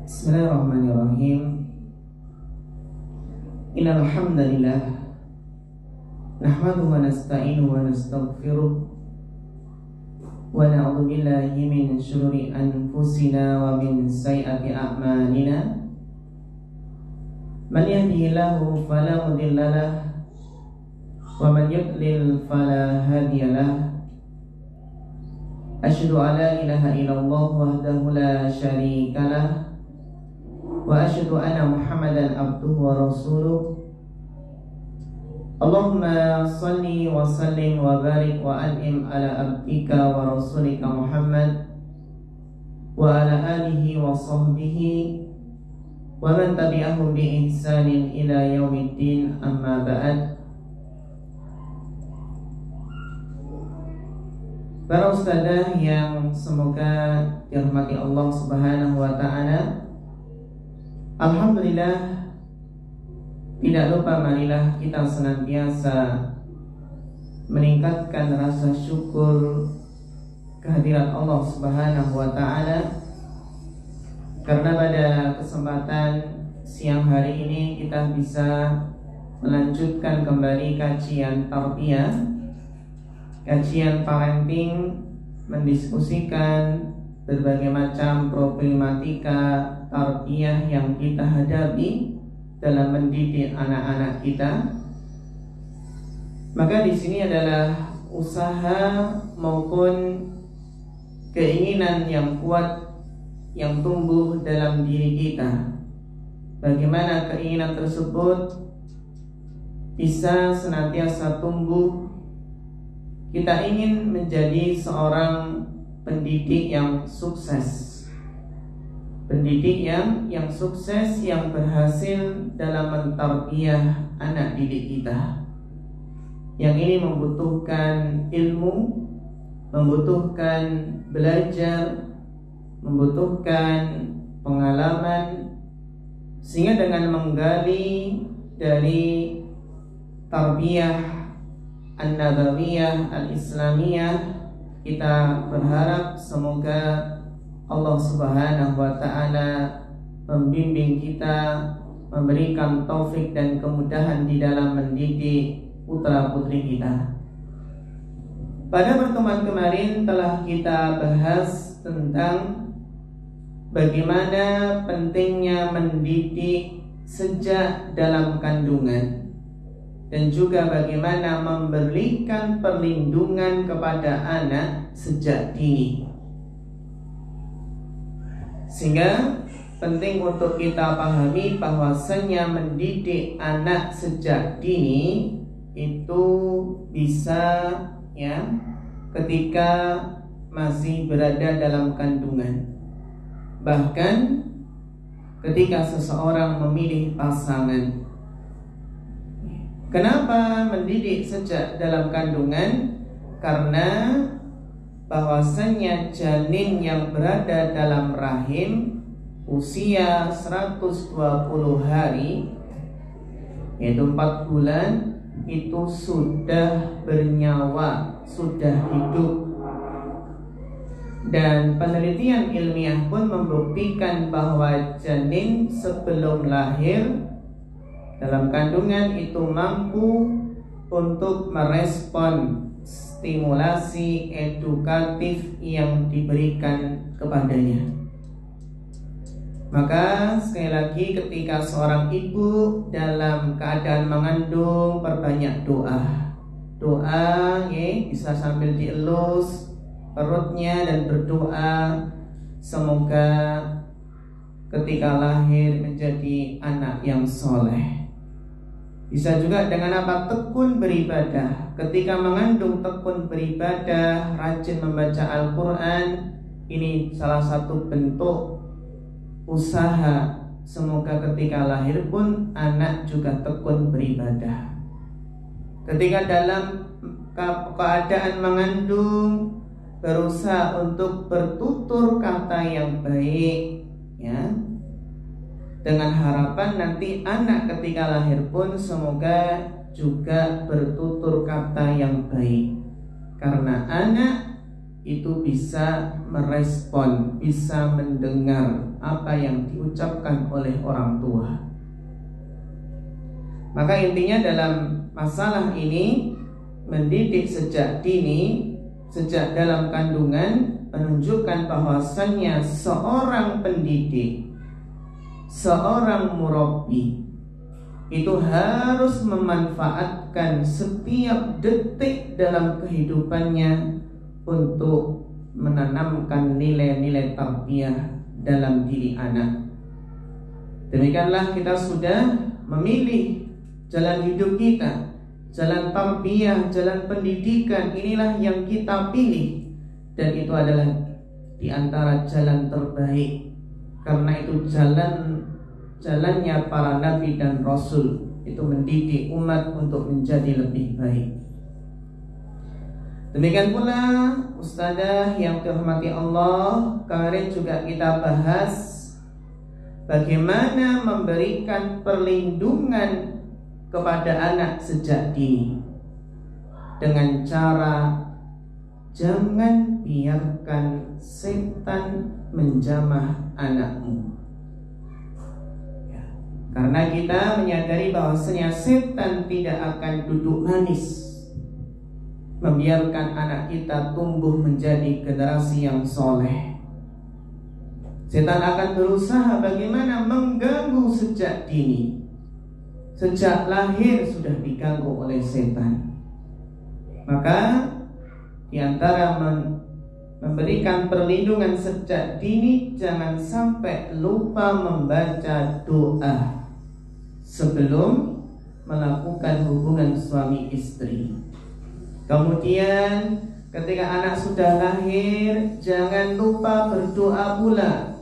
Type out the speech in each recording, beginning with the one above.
Bismillahirrahmanirrahim. Innal hamdalillah nahmaduhu wa nasta'inuhu wa nastaghfiruh wa na'udzu billahi min shururi anfusina wa min sayyiati a'malina. Man yahdihillahu fala mudilla lahu wa man yudlil fala hadiya lahu. Asyhadu an la ilaha illallah wahdahu la syarika lahu wa asyhadu anna Muhammadan abduhu wa rasuluh. Allahumma salli wa sallim wa barik wa an'im ala abdika wa rasulika Muhammad wa ala alihi wa sahbihi wa man tabi'ahum bi ihsanin ila yaumiddin, amma ba'd. Para ustadzah yang semoga dirahmati Allah Subhanahu wa ta'ala, alhamdulillah, tidak lupa marilah kita senantiasa meningkatkan rasa syukur kehadirat Allah Subhanahu wa ta'ala, karena pada kesempatan siang hari ini kita bisa melanjutkan kembali kajian tarbiyah, kajian parenting, mendiskusikan berbagai macam problematika tarbiyah yang kita hadapi dalam mendidik anak-anak kita. Maka di sini adalah usaha maupun keinginan yang kuat yang tumbuh dalam diri kita. Bagaimana keinginan tersebut bisa senantiasa tumbuh? Kita ingin menjadi seorang pendidik yang sukses, pendidik yang sukses, yang berhasil dalam mentarbiyah anak didik kita. Yang ini membutuhkan ilmu, membutuhkan belajar, membutuhkan pengalaman, sehingga dengan menggali dari tarbiyah an-nabawiyah al-islamiyah, kita berharap semoga Allah Subhanahu wa ta'ala membimbing kita, memberikan taufik dan kemudahan di dalam mendidik putra-putri kita. Pada pertemuan kemarin telah kita bahas tentang bagaimana pentingnya mendidik sejak dalam kandungan, dan juga bagaimana memberikan perlindungan kepada anak sejak dini. Sehingga penting untuk kita pahami bahwasanya mendidik anak sejak dini itu bisa ketika masih berada dalam kandungan. Bahkan ketika seseorang memilih pasangan. Kenapa mendidik sejak dalam kandungan? Karena bahwasanya janin yang berada dalam rahim usia 120 hari, yaitu 4 bulan, itu sudah bernyawa, sudah hidup. Dan penelitian ilmiah pun membuktikan bahwa janin sebelum lahir dalam kandungan itu mampu untuk merespon stimulasi edukatif yang diberikan kepadanya. Maka sekali lagi, ketika seorang ibu dalam keadaan mengandung, perbanyak doa. Doa bisa sambil dielus perutnya dan berdoa semoga ketika lahir menjadi anak yang soleh. Bisa juga dengan apa? Tekun beribadah. Ketika mengandung, tekun beribadah, rajin membaca Al-Quran. Ini salah satu bentuk usaha semoga ketika lahir pun anak juga tekun beribadah. Ketika dalam keadaan mengandung, berusaha untuk bertutur kata yang baik, dengan harapan nanti anak ketika lahir pun semoga juga bertutur kata yang baik. Karena anak itu bisa merespon, bisa mendengar apa yang diucapkan oleh orang tua. Maka intinya dalam masalah ini, mendidik sejak dini, sejak dalam kandungan, menunjukkan bahwasannya seorang pendidik, seorang murabbi itu harus memanfaatkan setiap detik dalam kehidupannya untuk menanamkan nilai-nilai tarbiyah dalam diri anak. Demikianlah kita sudah memilih jalan hidup kita, jalan tarbiyah, jalan pendidikan, inilah yang kita pilih. Dan itu adalah di antara jalan terbaik, karena itu jalannya para nabi dan rasul, itu mendidik umat untuk menjadi lebih baik. Demikian pula Ustadzah yang dirahmati Allah, kemarin juga kita bahas bagaimana memberikan perlindungan kepada anak sejak dini dengan cara jangan biarkan setan menjamah anakmu. Karena kita menyadari bahwasanya setan tidak akan duduk manis membiarkan anak kita tumbuh menjadi generasi yang soleh. Setan akan berusaha bagaimana mengganggu sejak dini. Sejak lahir sudah diganggu oleh setan. Maka di antara memberikan perlindungan sejak dini, jangan sampai lupa membaca doa sebelum melakukan hubungan suami istri. Kemudian ketika anak sudah lahir, jangan lupa berdoa pula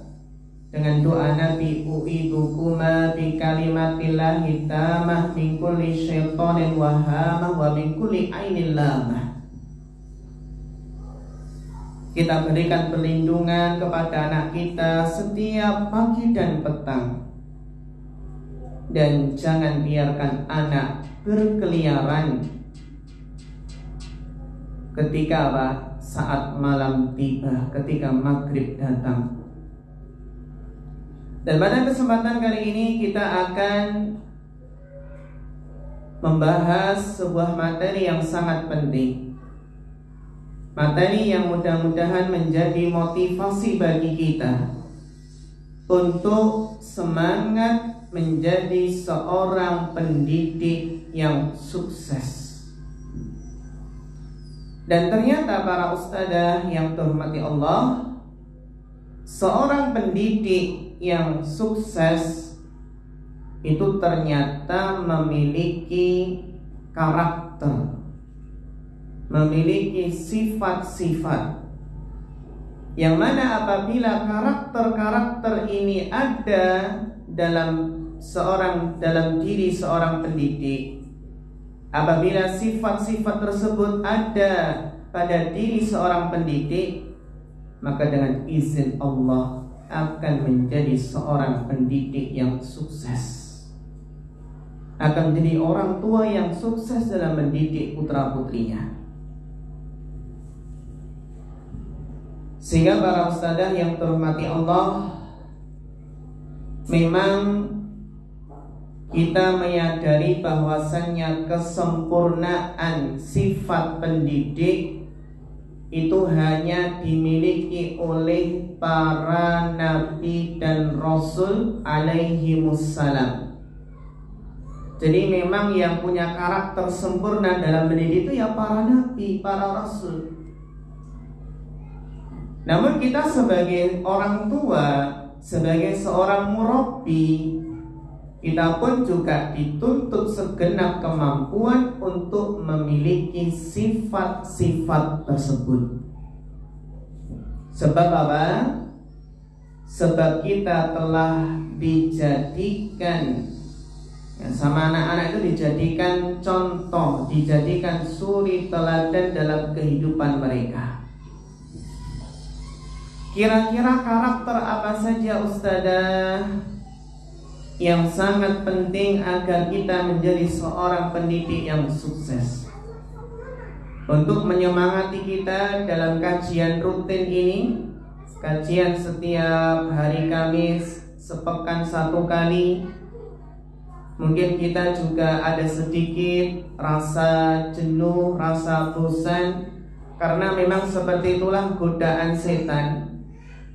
dengan doa Nabi, u'idukuma bi kalimatillahi tamah min kulli syaitanin wahamah wa min kulli ainin lamah. Kita berikan perlindungan kepada anak kita setiap pagi dan petang. Dan jangan biarkan anak berkeliaran ketika apa? Saat malam tiba, ketika maghrib datang. Dan pada kesempatan kali ini kita akan membahas sebuah materi yang sangat penting. Materi yang mudah-mudahan menjadi motivasi bagi kita untuk semangat menjadi seorang pendidik yang sukses. Dan ternyata para ustadzah yang dirahmati Allah, seorang pendidik yang sukses itu ternyata memiliki karakter, memiliki sifat-sifat yang mana apabila karakter-karakter ini ada dalam diri seorang pendidik, apabila sifat-sifat tersebut ada pada diri seorang pendidik, maka dengan izin Allah akan menjadi seorang pendidik yang sukses, akan menjadi orang tua yang sukses dalam mendidik putra-putrinya. Sehingga para ustadzah yang dirahmati Allah, memang kita menyadari bahwasannya kesempurnaan sifat pendidik itu hanya dimiliki oleh para nabi dan rasul alaihimussalam. Jadi memang yang punya karakter sempurna dalam mendidik itu ya para nabi, para rasul. Namun kita sebagai orang tua, sebagai seorang murabbi, kita pun juga dituntut segenap kemampuan untuk memiliki sifat-sifat tersebut. Sebab apa? Sebab kita telah dijadikan sama anak-anak itu dijadikan contoh, dijadikan suri teladan dalam kehidupan mereka. Kira-kira karakter apa saja ustadzah yang sangat penting agar kita menjadi seorang pendidik yang sukses? untuk menyemangati kita dalam kajian rutin ini, kajian setiap hari Kamis, sepekan satu kali. Mungkin kita juga ada sedikit rasa jenuh, rasa bosan, karena memang seperti itulah godaan setan.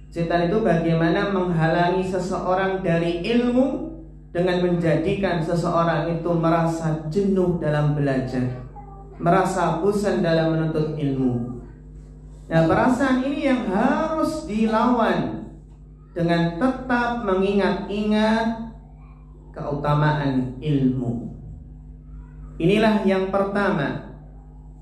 Setan itu bagaimana menghalangi seseorang dari ilmu dengan menjadikan seseorang itu merasa jenuh dalam belajar, merasa bosan dalam menuntut ilmu. Nah, perasaan ini yang harus dilawan dengan tetap mengingat-ingat keutamaan ilmu. Inilah yang pertama.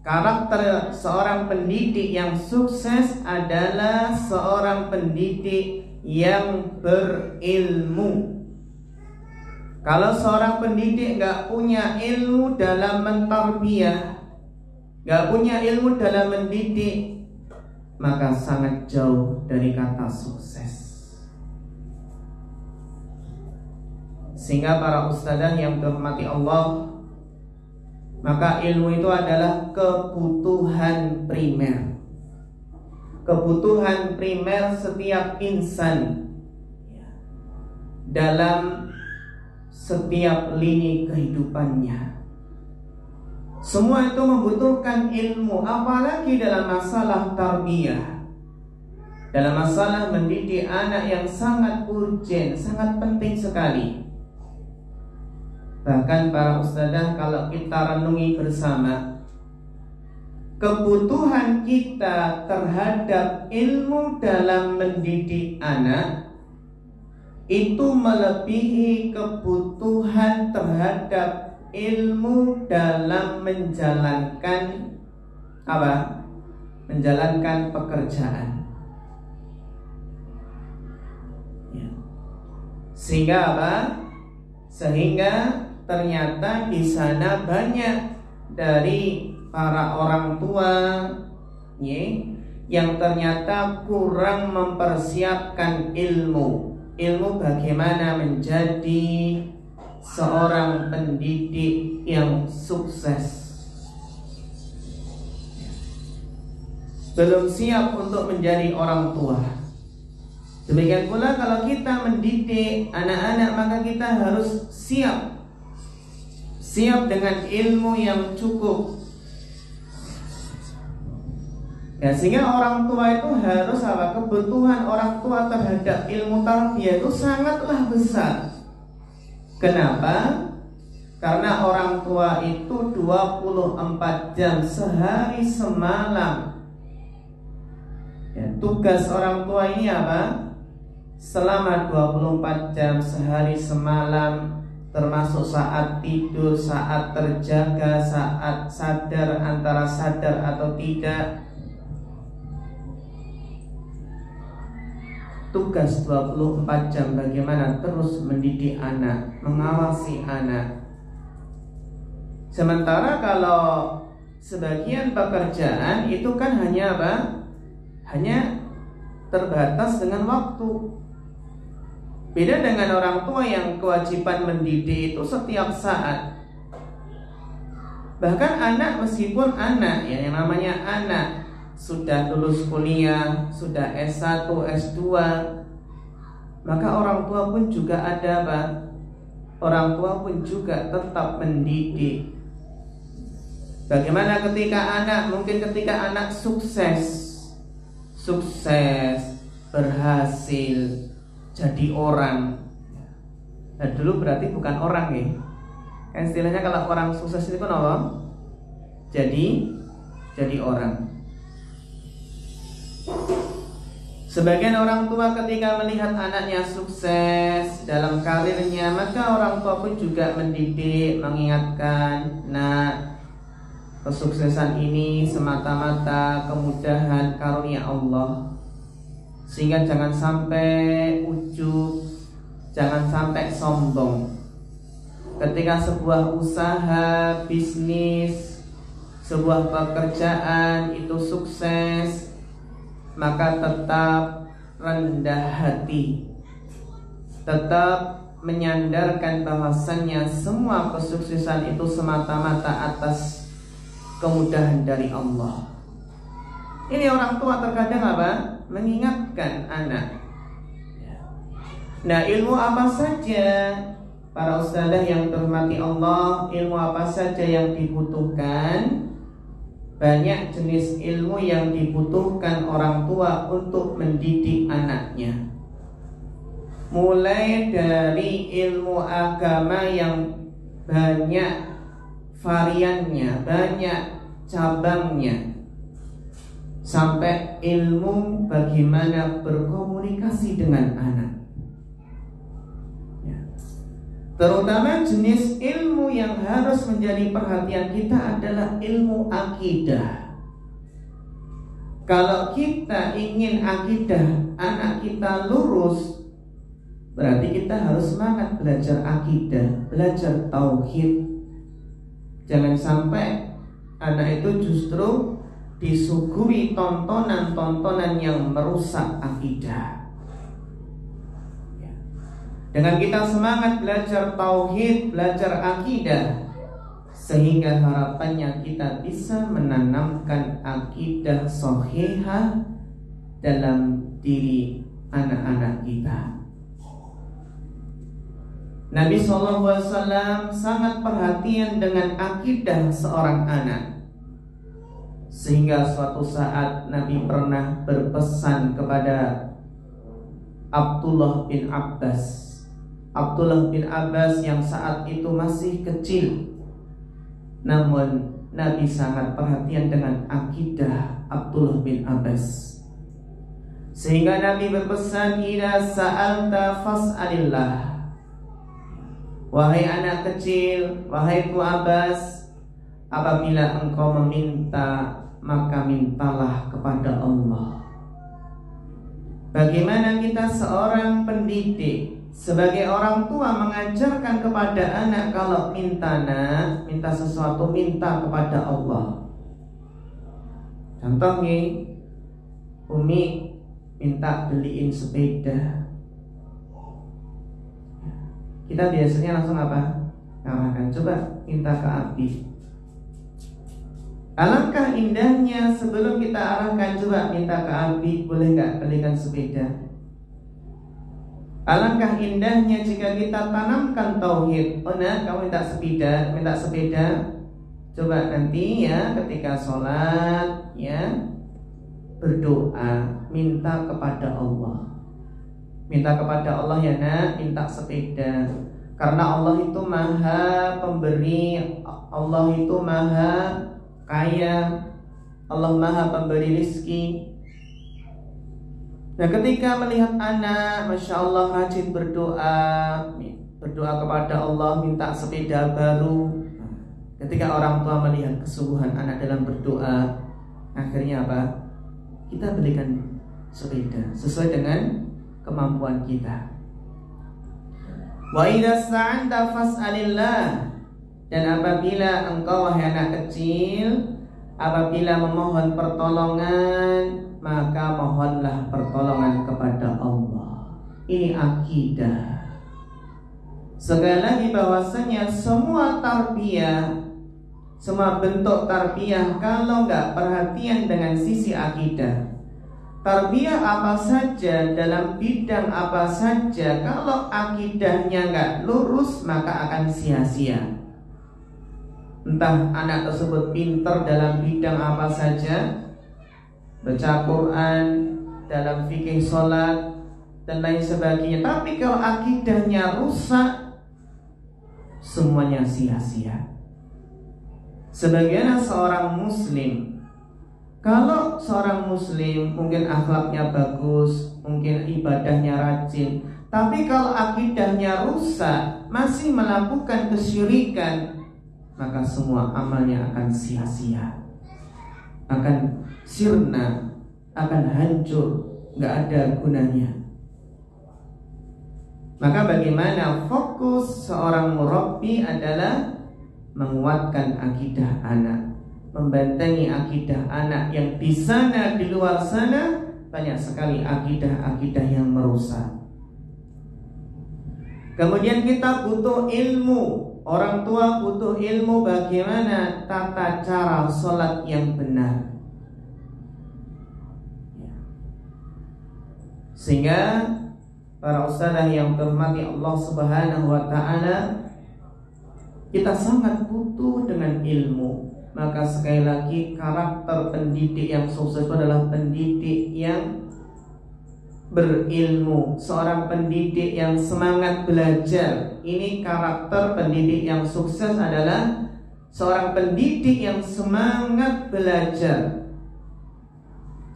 Karakter seorang pendidik yang sukses adalah seorang pendidik yang berilmu. Kalau seorang pendidik gak punya ilmu dalam mentarbiyah, gak punya ilmu dalam mendidik, maka sangat jauh dari kata sukses. Sehingga para ustadzah yang dirahmati Allah, maka ilmu itu adalah kebutuhan primer. Kebutuhan primer setiap insan dalam setiap lini kehidupannya. Semua itu membutuhkan ilmu, apalagi dalam masalah tarbiyah, dalam masalah mendidik anak yang sangat urgen, sangat penting sekali. Bahkan para ustadzah, kalau kita renungi bersama, kebutuhan kita terhadap ilmu dalam mendidik anak itu melebihi kebutuhan terhadap ilmu dalam menjalankan apa? Menjalankan pekerjaan. Ya. Sehingga apa? Sehingga ternyata di sana banyak dari para orang tua yang ternyata kurang mempersiapkan ilmu bagaimana menjadi seorang pendidik yang sukses. Belum siap untuk menjadi orang tua. Demikian pula kalau kita mendidik anak-anak, maka kita harus siap dengan ilmu yang cukup. Ya, sehingga orang tua itu harus apa? Kebutuhan orang tua terhadap ilmu tarbiyah itu sangatlah besar. Kenapa? Karena orang tua itu 24 jam sehari semalam. Ya, tugas orang tua ini apa? Selama 24 jam sehari semalam, termasuk saat tidur, saat terjaga, saat sadar, antara sadar atau tidak. Tugas 24 jam bagaimana terus mendidik anak, mengawasi anak. Sementara kalau sebagian pekerjaan itu kan hanya apa? Hanya terbatas dengan waktu. Beda dengan orang tua yang kewajiban mendidik itu setiap saat. Bahkan anak, meskipun anak ya, yang namanya anak sudah lulus kuliah, sudah S1, S2, maka orang tua pun juga ada apa? Orang tua pun juga tetap mendidik. Bagaimana ketika anak, mungkin ketika anak sukses, berhasil, jadi orang. Nah, dulu berarti bukan orang ya. Kan istilahnya kalau orang sukses itu kan apa? Jadi orang. Sebagian orang tua ketika melihat anaknya sukses dalam karirnya, maka orang tua pun juga mendidik, mengingatkan, nah, kesuksesan ini semata-mata kemudahan karunia Allah. Sehingga jangan sampai ujub, jangan sampai sombong. Ketika sebuah usaha, bisnis, sebuah pekerjaan itu sukses, maka tetap rendah hati, tetap menyandarkan bahwasannya semua kesuksesan itu semata-mata atas kemudahan dari Allah. Ini orang tua terkadang apa? Mengingatkan anak. Nah, ilmu apa saja para ustadzah yang terhormati Allah, ilmu apa saja yang dibutuhkan? Banyak jenis ilmu yang dibutuhkan orang tua untuk mendidik anaknya. Mulai dari ilmu agama yang banyak variannya, banyak cabangnya, sampai ilmu bagaimana berkomunikasi dengan anak. Terutama jenis ilmu yang harus menjadi perhatian kita adalah ilmu akidah. Kalau kita ingin akidah anak kita lurus, berarti kita harus semangat belajar akidah, belajar tauhid. Jangan sampai anak itu justru disuguhi tontonan-tontonan yang merusak akidah. Dengan kita semangat belajar tauhid, belajar akidah, sehingga harapannya kita bisa menanamkan akidah sahihah dalam diri anak-anak kita. Nabi SAW sangat perhatian dengan akidah seorang anak, sehingga suatu saat Nabi pernah berpesan kepada Abdullah bin Abbas. Abdullah bin Abbas yang saat itu masih kecil, namun Nabi sangat perhatian dengan akidah Abdullah bin Abbas, sehingga Nabi berpesan, "Idza sa'alta fas'alillah." Wahai anak kecil, wahai Bu Abbas, apabila engkau meminta, maka mintalah kepada Allah. Bagaimana kita seorang pendidik, sebagai orang tua mengajarkan kepada anak, kalau minta sesuatu, minta kepada Allah. Contoh nih, Umi minta beliin sepeda. Kita biasanya langsung apa? Arahkan, coba minta ke Abi. Alangkah indahnya sebelum kita arahkan, coba minta ke Abi, boleh nggak belikan sepeda? Alangkah indahnya jika kita tanamkan tauhid. Oh nah, kamu minta sepeda. Coba nanti ya ketika sholat ya berdoa, minta kepada Allah. Minta kepada Allah ya nak, minta sepeda. Karena Allah itu maha pemberi, Allah itu maha kaya, Allah maha pemberi rizki. Nah, ketika melihat anak, Masya Allah rajin berdoa kepada Allah, minta sepeda baru. Ketika orang tua melihat kesungguhan anak dalam berdoa, akhirnya apa? Kita berikan sepeda sesuai dengan kemampuan kita. Wa idza sta'anta fas'alillah. Dan apabila engkau wahai anak kecil, apabila memohon pertolongan, maka mohonlah pertolongan kepada Allah. Ini akidah. Sekali lagi bahwasanya semua tarbiyah, semua bentuk tarbiyah, kalau nggak perhatian dengan sisi akidah, tarbiyah apa saja dalam bidang apa saja, kalau akidahnya nggak lurus maka akan sia-sia. Entah anak tersebut pintar dalam bidang apa saja, baca Quran, dalam fikih sholat dan lain sebagainya, tapi kalau akidahnya rusak, semuanya sia-sia. Sebagaimana seorang muslim, kalau seorang muslim mungkin akhlaknya bagus, mungkin ibadahnya rajin, tapi kalau akidahnya rusak, masih melakukan kesyirikan, maka semua amalnya akan sia-sia, akan sirna, akan hancur, nggak ada gunanya. Maka bagaimana fokus seorang murabbi adalah menguatkan akidah anak, membentengi akidah anak yang di sana, di luar sana banyak sekali akidah-akidah yang merusak. Kemudian kita butuh ilmu. Orang tua butuh ilmu bagaimana tata cara sholat yang benar. Sehingga para ustadzah yang terhormati Allah Subhanahu wa ta'ala, kita sangat butuh dengan ilmu. Maka sekali lagi, karakter pendidik yang sukses adalah pendidik yang berilmu, seorang pendidik yang semangat belajar. Ini karakter pendidik yang sukses adalah seorang pendidik yang semangat belajar.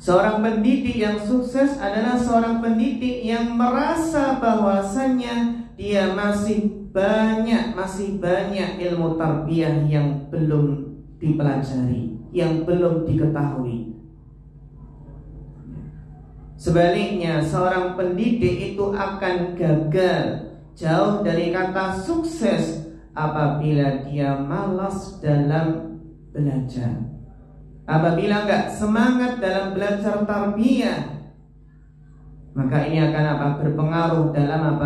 Seorang pendidik yang sukses adalah seorang pendidik yang merasa bahwasannya dia masih banyak ilmu tarbiyah yang belum dipelajari, yang belum diketahui. Sebaliknya, seorang pendidik itu akan gagal, jauh dari kata sukses, apabila dia malas dalam belajar, apabila enggak semangat dalam belajar tarbiyah. Maka ini akan berpengaruh dalam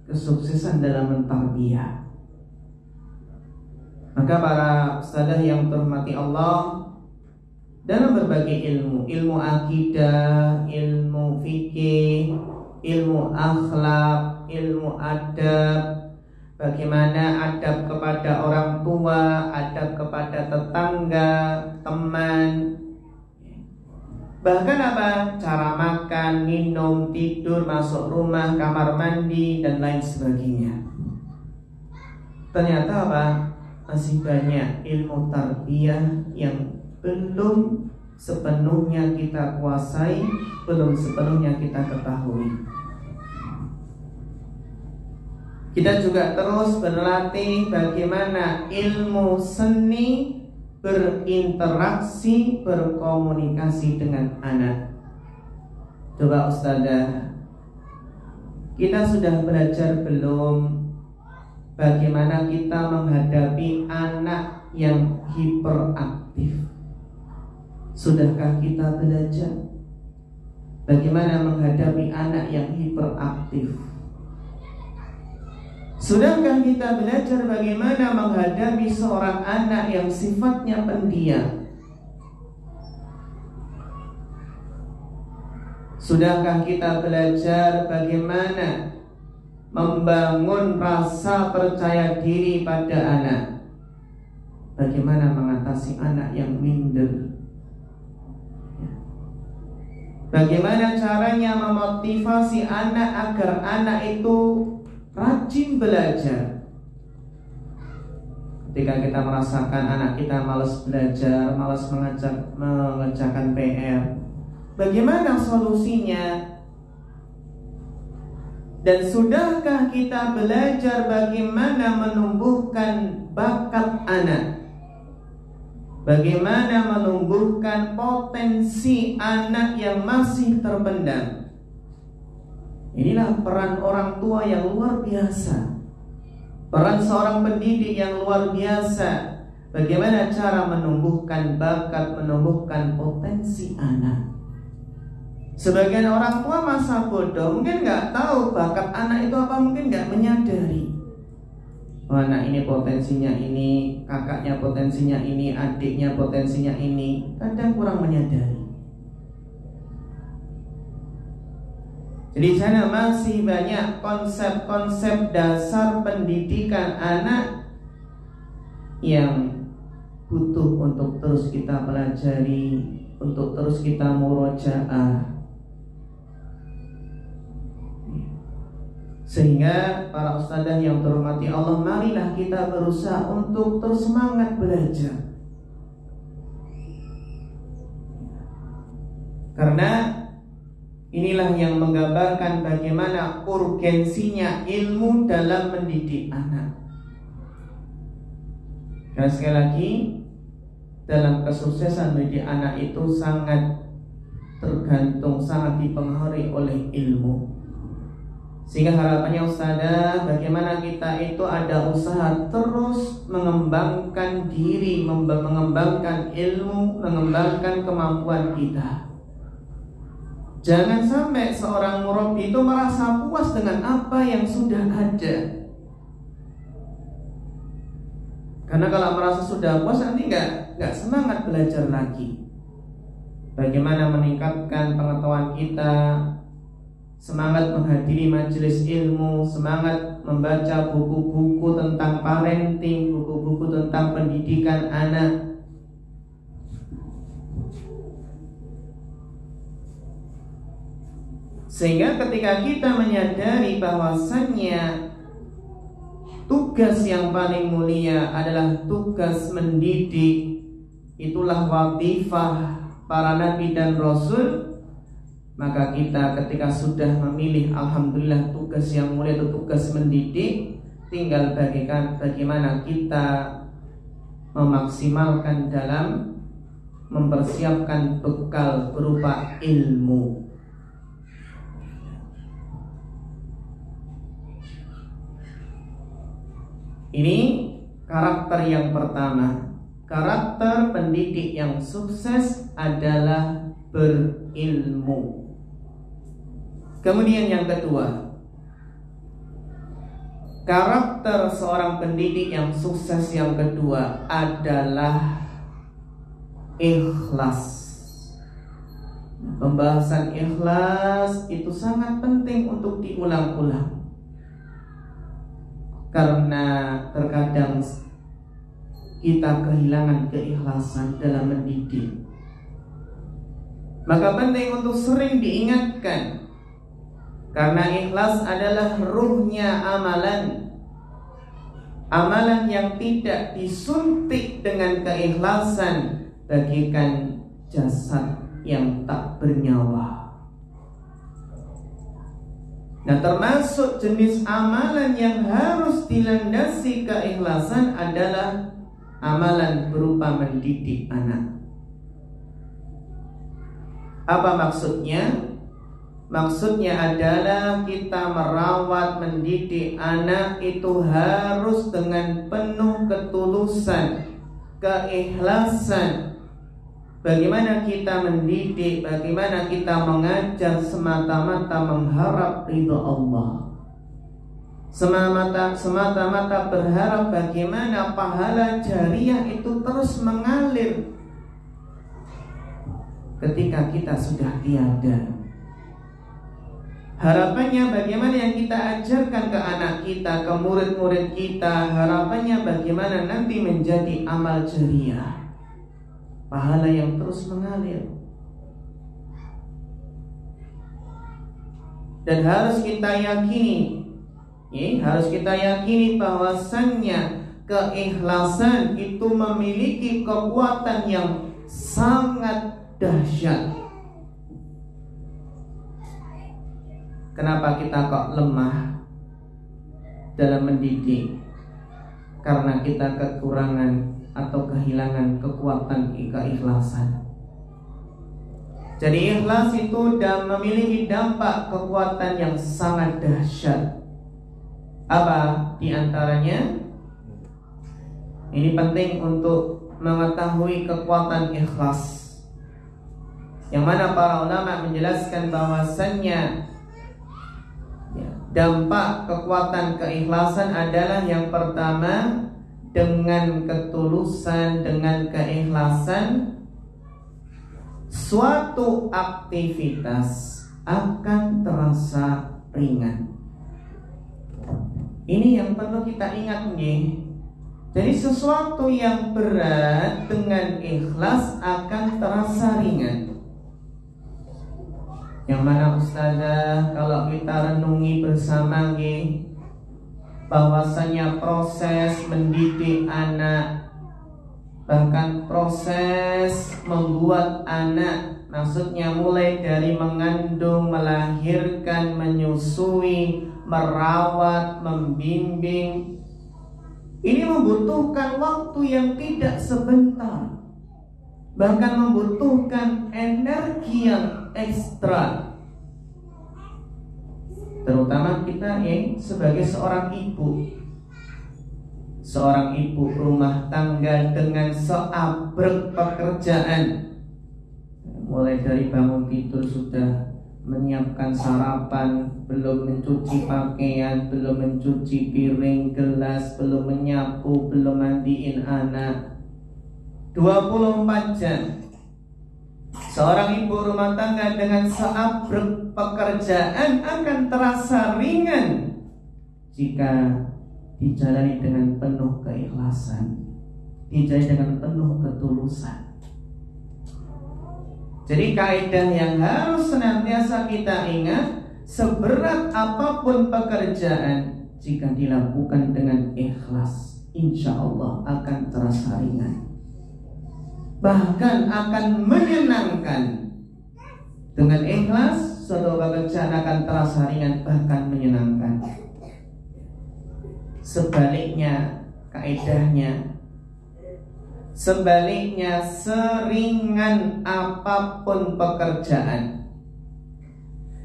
kesuksesan dalam mentarbiyah. Maka para ustadzah yang terhormati Allah, dalam berbagai ilmu akidah, ilmu fikih, ilmu akhlak, ilmu adab, bagaimana adab kepada orang tua, adab kepada tetangga, teman, bahkan cara makan, minum, tidur, masuk rumah, kamar mandi, dan lain sebagainya. Ternyata masih banyak ilmu tarbiyah yang belum sepenuhnya kita kuasai, belum sepenuhnya kita ketahui. Kita juga terus berlatih bagaimana ilmu seni berinteraksi, berkomunikasi dengan anak. Coba ustadzah, kita sudah belajar belum bagaimana kita menghadapi anak yang hiperaktif? Sudahkah kita belajar bagaimana menghadapi anak yang hiperaktif? Sudahkah kita belajar bagaimana menghadapi seorang anak yang sifatnya pendiam? Sudahkah kita belajar bagaimana membangun rasa percaya diri pada anak? Bagaimana mengatasi anak yang minder? Bagaimana caranya memotivasi anak agar anak itu rajin belajar? Ketika kita merasakan anak kita malas belajar, malas mengerjakan PR, bagaimana solusinya? Dan sudahkah kita belajar bagaimana menumbuhkan bakat anak? Bagaimana menumbuhkan potensi anak yang masih terpendam? Inilah peran orang tua yang luar biasa, peran seorang pendidik yang luar biasa. Bagaimana cara menumbuhkan bakat, menumbuhkan potensi anak? Sebagian orang tua masa bodoh mungkin nggak tahu bakat anak itu apa, mungkin nggak menyadari. Oh, anak ini potensinya ini, kakaknya potensinya ini, adiknya potensinya ini. Kadang kurang menyadari. Jadi di sana masih banyak konsep-konsep dasar pendidikan anak yang butuh untuk terus kita pelajari, untuk terus kita murojaah. Sehingga para ustadzah yang terhormati Allah, marilah kita berusaha untuk terus semangat belajar. Karena inilah yang menggambarkan bagaimana urgensinya ilmu dalam mendidik anak. Dan sekali lagi, dalam kesuksesan mendidik anak itu sangat tergantung, sangat dipengaruhi oleh ilmu. Sehingga harapannya ustadzah, bagaimana kita itu ada usaha terus mengembangkan diri, mengembangkan ilmu, mengembangkan kemampuan kita. Jangan sampai seorang murabbi itu merasa puas dengan apa yang sudah ada. Karena kalau merasa sudah puas nanti nggak semangat belajar lagi. Bagaimana meningkatkan pengetahuan kita, semangat menghadiri majelis ilmu, semangat membaca buku-buku tentang parenting, buku-buku tentang pendidikan anak. Sehingga ketika kita menyadari bahwasannya tugas yang paling mulia adalah tugas mendidik, itulah watifah para nabi dan rasul, maka kita ketika sudah memilih, alhamdulillah, tugas yang mulia itu tugas mendidik, tinggal bagaimana kita memaksimalkan dalam mempersiapkan bekal berupa ilmu. Ini karakter yang pertama. Karakter pendidik yang sukses adalah berilmu. Kemudian yang kedua, karakter seorang pendidik yang sukses yang kedua adalah ikhlas. Pembahasan ikhlas itu sangat penting untuk diulang-ulang. Karena terkadang kita kehilangan keikhlasan dalam mendidik. Maka penting untuk sering diingatkan, karena ikhlas adalah ruhnya amalan. Amalan yang tidak disuntik dengan keikhlasan bagaikan jasad yang tak bernyawa. Nah, termasuk jenis amalan yang harus dilandasi keikhlasan adalah amalan berupa mendidik anak. Apa maksudnya? Maksudnya adalah kita merawat, mendidik anak itu harus dengan penuh ketulusan, keikhlasan. Bagaimana kita mendidik, bagaimana kita mengajar semata-mata mengharap ridha Allah, semata-mata berharap bagaimana pahala jariah itu terus mengalir ketika kita sudah tiada. Harapannya bagaimana yang kita ajarkan ke anak kita, ke murid-murid kita, harapannya bagaimana nanti menjadi amal jariah, pahala yang terus mengalir. Dan harus kita yakini, bahwasannya keikhlasan itu memiliki kekuatan yang sangat dahsyat. Kenapa kita kok lemah dalam mendidik? Karena kita kekurangan atau kehilangan kekuatan keikhlasan. Jadi ikhlas itu memiliki dampak kekuatan yang sangat dahsyat. Apa di antaranya? Ini penting untuk mengetahui kekuatan ikhlas, yang mana para ulama menjelaskan bahwasannya dampak kekuatan keikhlasan adalah yang pertama, dengan ketulusan, dengan keikhlasan, suatu aktivitas akan terasa ringan. Ini yang perlu kita ingat nih. Jadi sesuatu yang berat dengan ikhlas akan terasa ringan. Yang mana Ustazah, kalau kita renungi bersama nih, bahwasanya proses mendidik anak, bahkan proses membuat anak, maksudnya mulai dari mengandung, melahirkan, menyusui, merawat, membimbing, ini membutuhkan waktu yang tidak sebentar, bahkan membutuhkan energi yang ekstra. Terutama kita yang sebagai seorang ibu rumah tangga dengan seabrek pekerjaan, mulai dari bangun tidur sudah menyiapkan sarapan, belum mencuci pakaian, belum mencuci piring, gelas, belum menyapu, belum mandiin anak. 24 jam. Seorang ibu rumah tangga dengan seabrek pekerjaan akan terasa ringan jika dijalani dengan penuh keikhlasan, dijalani dengan penuh ketulusan. Jadi kaidah yang harus senantiasa kita ingat, seberat apapun pekerjaan, jika dilakukan dengan ikhlas, insya Allah akan terasa ringan, bahkan akan menyenangkan. Dengan ikhlas, suatu pekerjaan akan terasa ringan, bahkan menyenangkan. Sebaliknya, kaidahnya, sebaliknya, seringan apapun pekerjaan,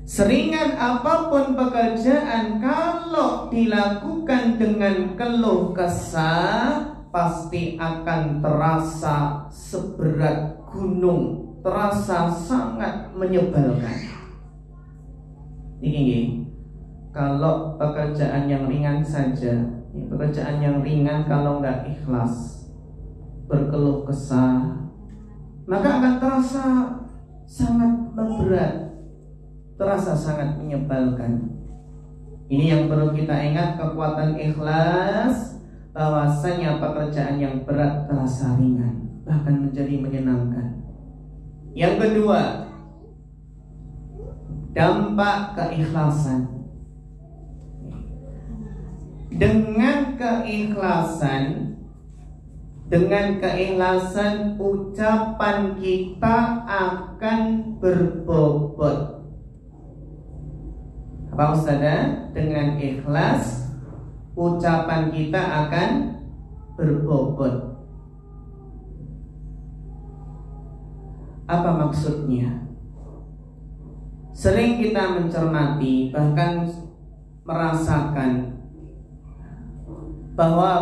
seringan apapun pekerjaan, kalau dilakukan dengan keluh kesah, pasti akan terasa seberat gunung, terasa sangat menyebalkan. Ini kalau pekerjaan yang ringan saja, pekerjaan yang ringan kalau nggak ikhlas, berkeluh kesah, maka akan terasa sangat memberat, terasa sangat menyebalkan. Ini yang perlu kita ingat, kekuatan ikhlas, bahwasanya pekerjaan yang berat terasa ringan, bahkan menjadi menyenangkan. Yang kedua, dampak keikhlasan. Dengan keikhlasan ucapan kita akan berbobot. Apa Ustazah? Dengan ikhlas ucapan kita akan berbobot. Apa maksudnya? Sering kita mencermati, bahkan merasakan bahwa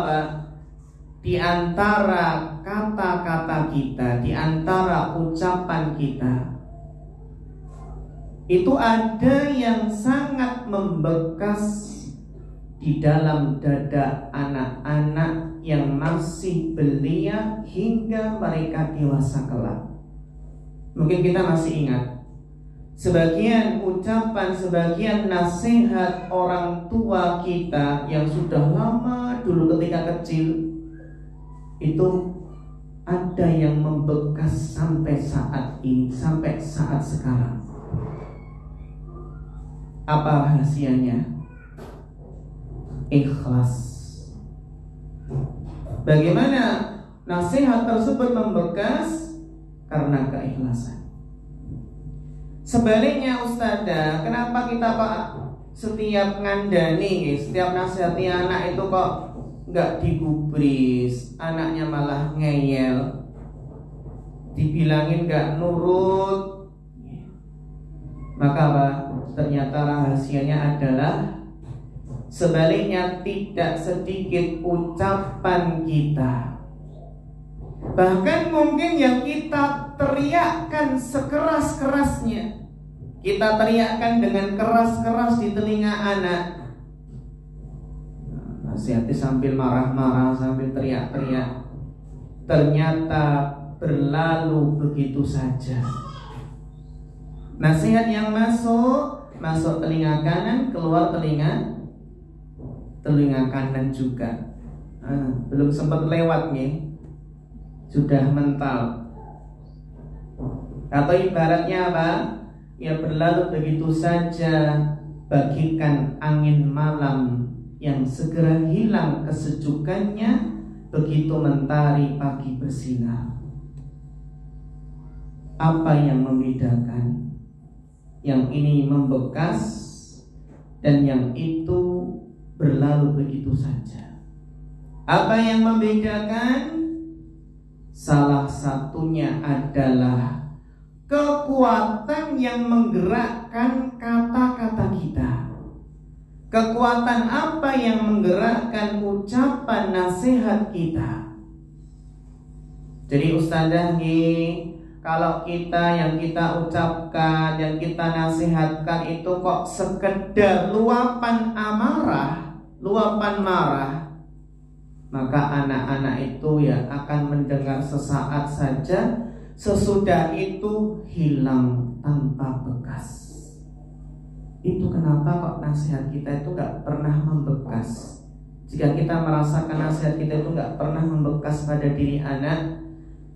di antara kata-kata kita, di antara ucapan kita, itu ada yang sangat membekas di dalam dada anak-anak yang masih belia hingga mereka dewasa kelak. Mungkin kita masih ingat sebagian ucapan, sebagian nasihat orang tua kita yang sudah lama dulu ketika kecil, itu ada yang membekas sampai saat ini, sampai saat sekarang. Apa rahasianya? Ikhlas. Bagaimana nasihat tersebut membekas? Karena keikhlasan. Sebaliknya Ustazah, kenapa kita setiap ngandani, setiap nasihati anak itu kok nggak digubris, anaknya malah ngeyel, dibilangin nggak nurut? Maka apa? Ternyata rahasianya adalah sebaliknya, tidak sedikit ucapan kita, bahkan mungkin yang kita teriakkan sekeras-kerasnya, kita teriakkan dengan keras-keras di telinga anak, nasihati sambil marah-marah, sambil teriak-teriak, ternyata berlalu begitu saja. Nasihat yang masuk telinga kanan, keluar telinga kanan juga. Belum sempat lewat nih, sudah mental. Atau ibaratnya apa? Ya berlalu begitu saja, bagikan angin malam yang segera hilang kesejukannya begitu mentari pagi bersinar. Apa yang membedakan? Yang ini membekas dan yang itu berlalu begitu saja. Apa yang membedakan? Salah satunya adalah kekuatan yang menggerakkan kata-kata kita. Kekuatan apa yang menggerakkan ucapan nasihat kita? Jadi Ustazah nih, kalau yang kita ucapkan, yang kita nasihatkan itu kok sekedar luapan amarah, luapan marah, maka anak-anak itu ya akan mendengar sesaat saja, sesudah itu hilang tanpa bekas. Itu kenapa kok nasihat kita itu gak pernah membekas. Jika kita merasakan nasihat kita itu gak pernah membekas pada diri anak,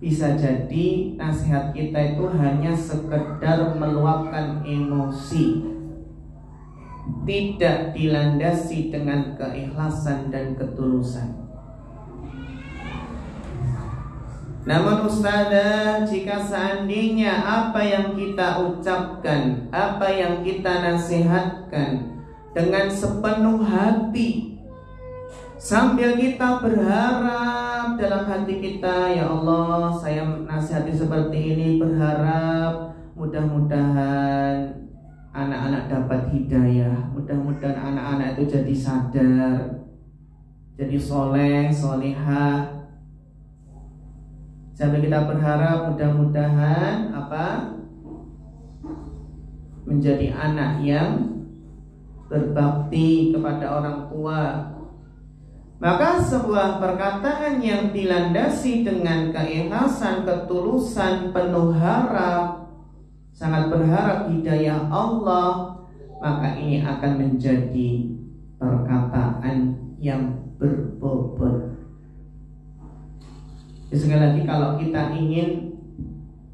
bisa jadi nasihat kita itu hanya sekedar meluapkan emosi, tidak dilandasi dengan keikhlasan dan ketulusan. Namun Ustazah, jika seandainya apa yang kita ucapkan, apa yang kita nasihatkan dengan sepenuh hati, sambil kita berharap dalam hati kita, ya Allah, saya nasihati seperti ini, berharap mudah-mudahan anak-anak dapat hidayah, mudah-mudahan anak-anak itu jadi sadar, jadi soleh, solehah. Sambil kita berharap mudah-mudahan menjadi anak yang berbakti kepada orang tua. Maka sebuah perkataan yang dilandasi dengan keikhlasan, ketulusan, penuh harap, sangat berharap hidayah Allah, maka ini akan menjadi perkataan yang berbobot. Sekali lagi, kalau kita ingin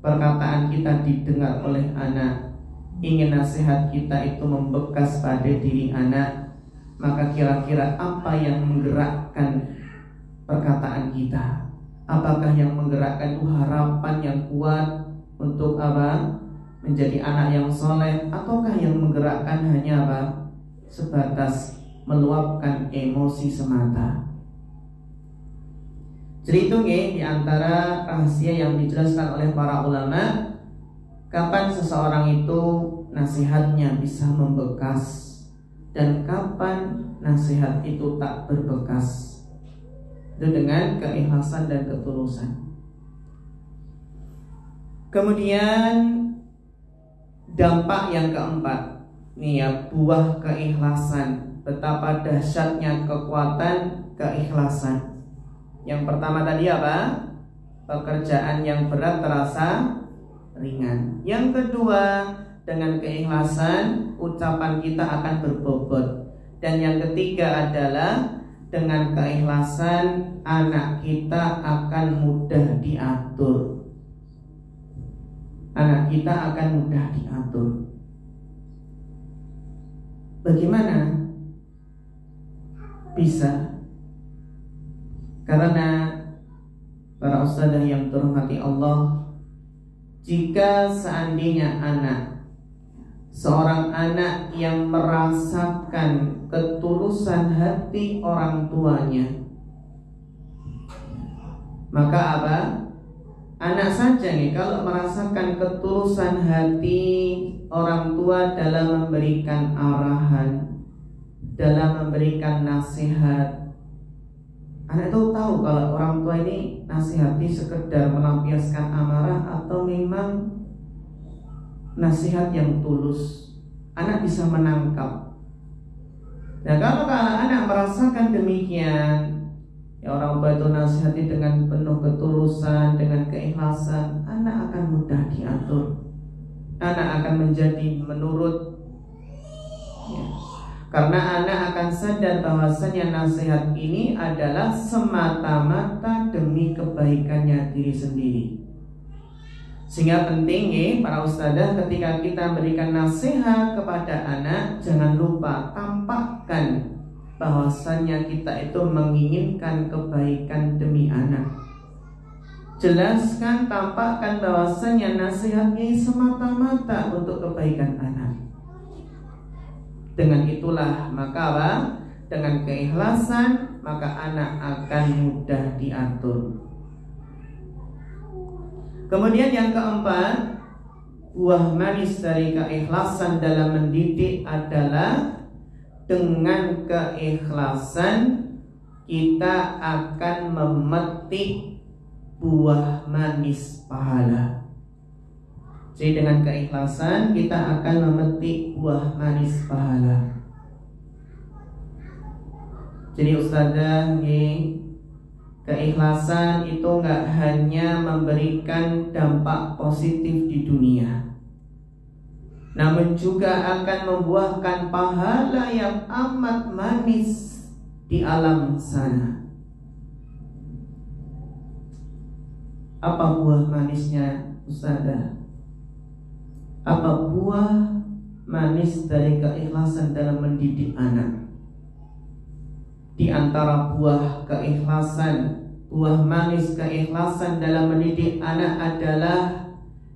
perkataan kita didengar oleh anak, ingin nasihat kita itu membekas pada diri anak, maka kira-kira apa yang menggerakkan perkataan kita? Apakah yang menggerakkan itu harapan yang kuat untuk menjadi anak yang soleh, ataukah yang menggerakkan hanya sebatas meluapkan emosi semata? Jadi itu di antara rahasia yang dijelaskan oleh para ulama, kapan seseorang itu nasihatnya bisa membekas dan kapan nasihat itu tak berbekas. Itu dengan keikhlasan dan ketulusan. Kemudian dampak yang keempat, buah keikhlasan. Betapa dahsyatnya kekuatan keikhlasan. Yang pertama tadi pekerjaan yang berat terasa ringan. Yang kedua, dengan keikhlasan ucapan kita akan berbobot. Dan yang ketiga adalah dengan keikhlasan anak kita akan mudah diatur. Anak kita akan mudah diatur. Bagaimana bisa? Karena para ustadzah yang terhormati Allah, jika seandainya seorang anak yang merasakan ketulusan hati orang tuanya, maka anak saja kalau merasakan ketulusan hati orang tua dalam memberikan arahan, dalam memberikan nasihat, anak itu tahu kalau orang tua ini nasihati sekedar melampiaskan amarah atau memang nasihat yang tulus. Anak bisa menangkap. Nah, kalau anak merasakan demikian, ya orang tua itu nasihati dengan penuh ketulusan, dengan keikhlasan, anak akan mudah diatur. Anak akan menjadi menurut. Karena anak akan sadar bahwasanya nasihat ini adalah semata-mata demi kebaikannya diri sendiri. Sehingga penting para ustadzah, ketika kita berikan nasihat kepada anak, jangan lupa tampakkan bahwasanya kita itu menginginkan kebaikan demi anak. Jelaskan, tampakkan bahwasanya nasihatnya semata-mata untuk kebaikan anak. Dengan itulah maka dengan keikhlasan maka anak akan mudah diatur. Kemudian yang keempat, buah manis dari keikhlasan dalam mendidik adalah dengan keikhlasan kita akan memetik buah manis pahala. Jadi dengan keikhlasan kita akan memetik buah manis pahala. Jadi Ustazah, keikhlasan itu nggak hanya memberikan dampak positif di dunia, namun juga akan membuahkan pahala yang amat manis di alam sana. Apa buah manisnya Ustazah? Apa buah manis dari keikhlasan dalam mendidik anak? Di antara buah keikhlasan, buah manis keikhlasan dalam mendidik anak adalah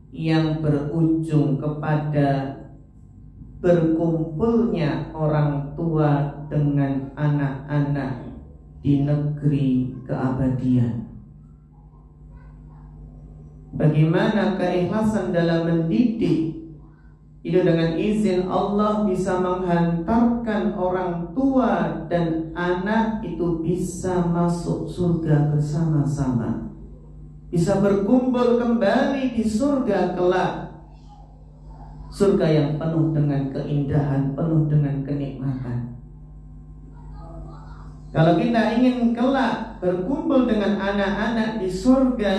yang berujung kepada berkumpulnya orang tua dengan anak-anak di negeri keabadian. Bagaimana keikhlasan dalam mendidik itu dengan izin Allah bisa menghantarkan orang tua dan anak itu bisa masuk surga bersama-sama, bisa berkumpul kembali di surga kelak. Surga yang penuh dengan keindahan, penuh dengan kenikmatan. Kalau kita ingin kelak berkumpul dengan anak-anak di surga,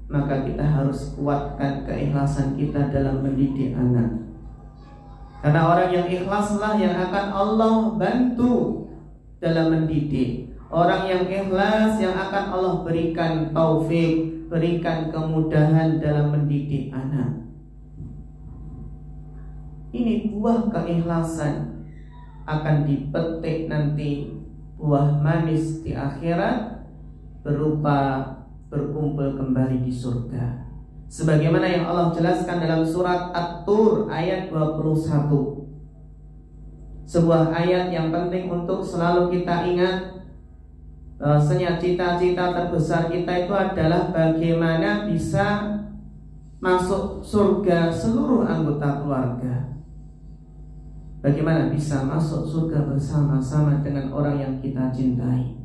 maka kita harus kuatkan keikhlasan kita dalam mendidik anak. Karena orang yang ikhlaslah yang akan Allah bantu dalam mendidik. Orang yang ikhlas yang akan Allah berikan taufik, berikan kemudahan dalam mendidik anak. Ini buah keikhlasan akan dipetik nanti buah manis di akhirat berupa berkumpul kembali di surga. Sebagaimana yang Allah jelaskan dalam surat At-Tur ayat 21. Sebuah ayat yang penting untuk selalu kita ingat, bahwasanya cita-cita terbesar kita itu adalah bagaimana bisa masuk surga seluruh anggota keluarga. Bagaimana bisa masuk surga bersama-sama dengan orang yang kita cintai.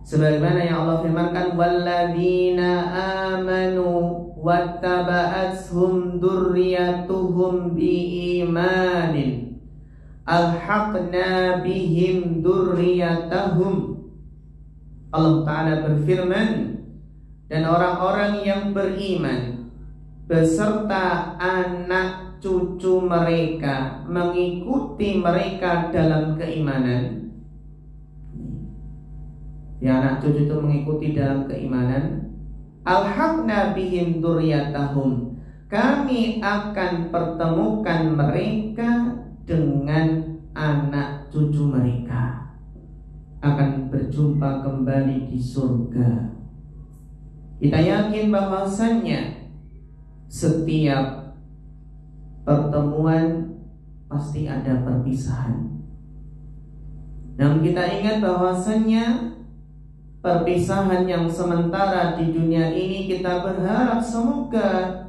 Sebagaimana yang Allah firmankan, walladzina amanu wattaba'athum dzurriyyatuhum biimanin alhaqna bihim dzurriyyatahum. Allah Ta'ala berfirman, dan orang-orang yang beriman beserta anak cucu mereka mengikuti mereka dalam keimanan. Ya, anak cucu itu mengikuti dalam keimanan. Alhaqna bihim dzurriyyatahum. Kami akan pertemukan mereka dengan anak cucu mereka. Akan berjumpa kembali di surga. Kita yakin bahwasannya setiap pertemuan pasti ada perpisahan. Namun kita ingat bahwasannya perpisahan yang sementara di dunia ini, kita berharap semoga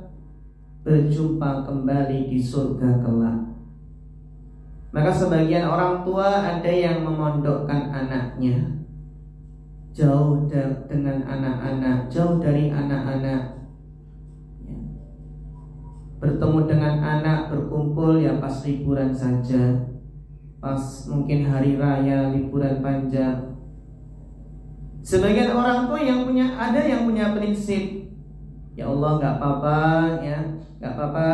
berjumpa kembali di surga kelak. Maka sebagian orang tua ada yang memondokkan anaknya jauh dengan anak-anak, jauh dari anak-anak. Bertemu dengan anak, berkumpul ya pas liburan saja, pas mungkin hari raya, liburan panjang. Sebagian orang tua yang ada yang punya prinsip, ya Allah nggak apa-apa ya, nggak apa-apa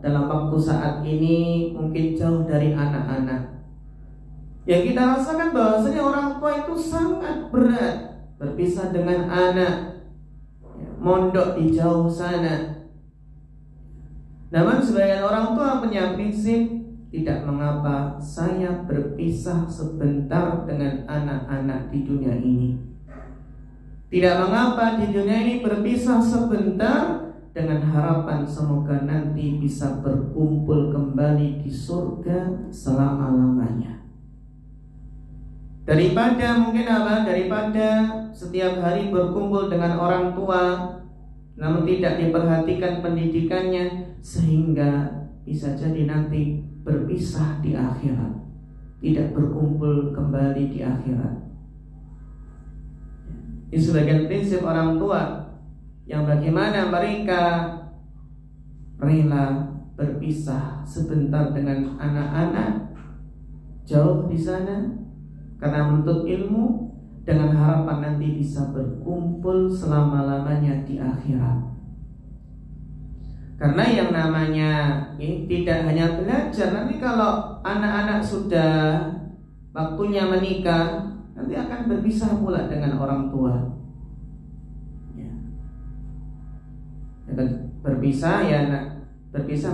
dalam waktu saat ini mungkin jauh dari anak-anak. Ya kita rasakan bahwasanya orang tua itu sangat berat berpisah dengan anak, ya, mondok di jauh sana. Namun sebagian orang tua punya prinsip, tidak mengapa saya berpisah sebentar dengan anak-anak di dunia ini. Tidak mengapa di dunia ini berpisah sebentar, dengan harapan semoga nanti bisa berkumpul kembali di surga selama-lamanya. Daripada setiap hari berkumpul dengan orang tua namun tidak diperhatikan pendidikannya, sehingga bisa jadi nanti berpisah di akhirat, tidak berkumpul kembali di akhirat. Ini sebagian prinsip orang tua yang bagaimana mereka rela berpisah sebentar dengan anak-anak jauh di sana karena menuntut ilmu, dengan harapan nanti bisa berkumpul selama-lamanya di akhirat. Karena yang namanya tidak hanya belajar, nanti kalau anak-anak sudah waktunya menikah, nanti akan berpisah pula dengan orang tua. Berpisah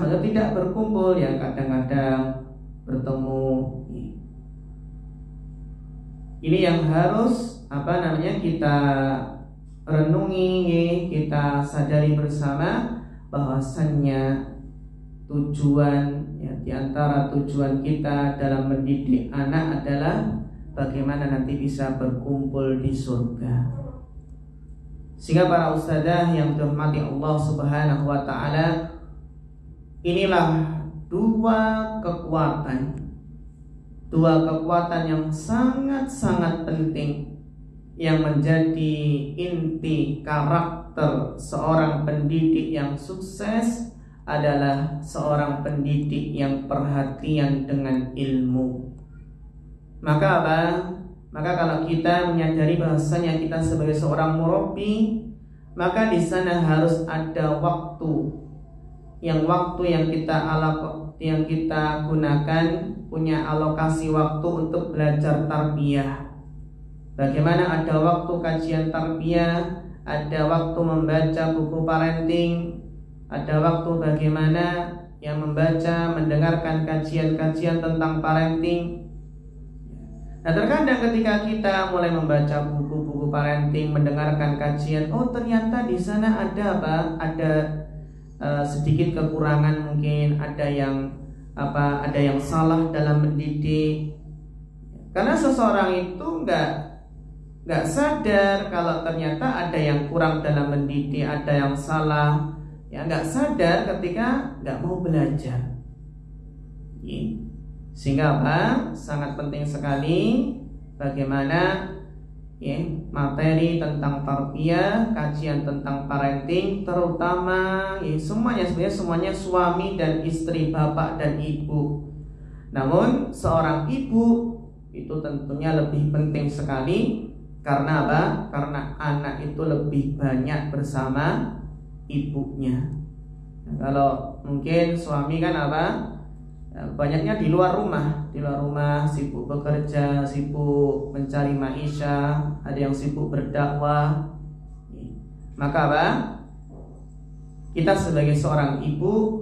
maka tidak berkumpul, ya kadang-kadang bertemu. Ini yang harus kita renungi, kita sadari bersama bahwasannya tujuan, di antara tujuan kita dalam mendidik anak adalah bagaimana nanti bisa berkumpul di surga. Sehingga para ustadzah yang dirahmati Allah Subhanahu wa taala, inilah dua kekuatan yang sangat-sangat penting yang menjadi inti karakter seorang pendidik yang sukses adalah seorang pendidik yang perhatian dengan ilmu. Maka kalau kita menyadari bahasanya kita sebagai seorang murabbi, maka di sana harus ada waktu yang kita gunakan, punya alokasi waktu untuk belajar tarbiyah. Bagaimana ada waktu kajian tarbiyah, ada waktu membaca buku parenting, ada waktu bagaimana yang membaca, mendengarkan kajian-kajian tentang parenting. Nah, terkadang ketika kita mulai membaca buku-buku parenting, mendengarkan kajian, ternyata di sana ada sedikit kekurangan, mungkin ada yang salah dalam mendidik. Karena seseorang itu nggak sadar kalau ternyata ada yang kurang dalam mendidik, ada yang salah, nggak sadar ketika nggak mau belajar. Sehingga sangat penting sekali bagaimana materi tentang tarbiyah, kajian tentang parenting, terutama semuanya suami dan istri, bapak dan ibu. Namun seorang ibu itu tentunya lebih penting sekali. Karena Karena anak itu lebih banyak bersama ibunya. Nah, kalau mungkin suami kan banyaknya di luar rumah, sibuk bekerja, sibuk mencari maisha, ada yang sibuk berdakwah. Maka kita sebagai seorang ibu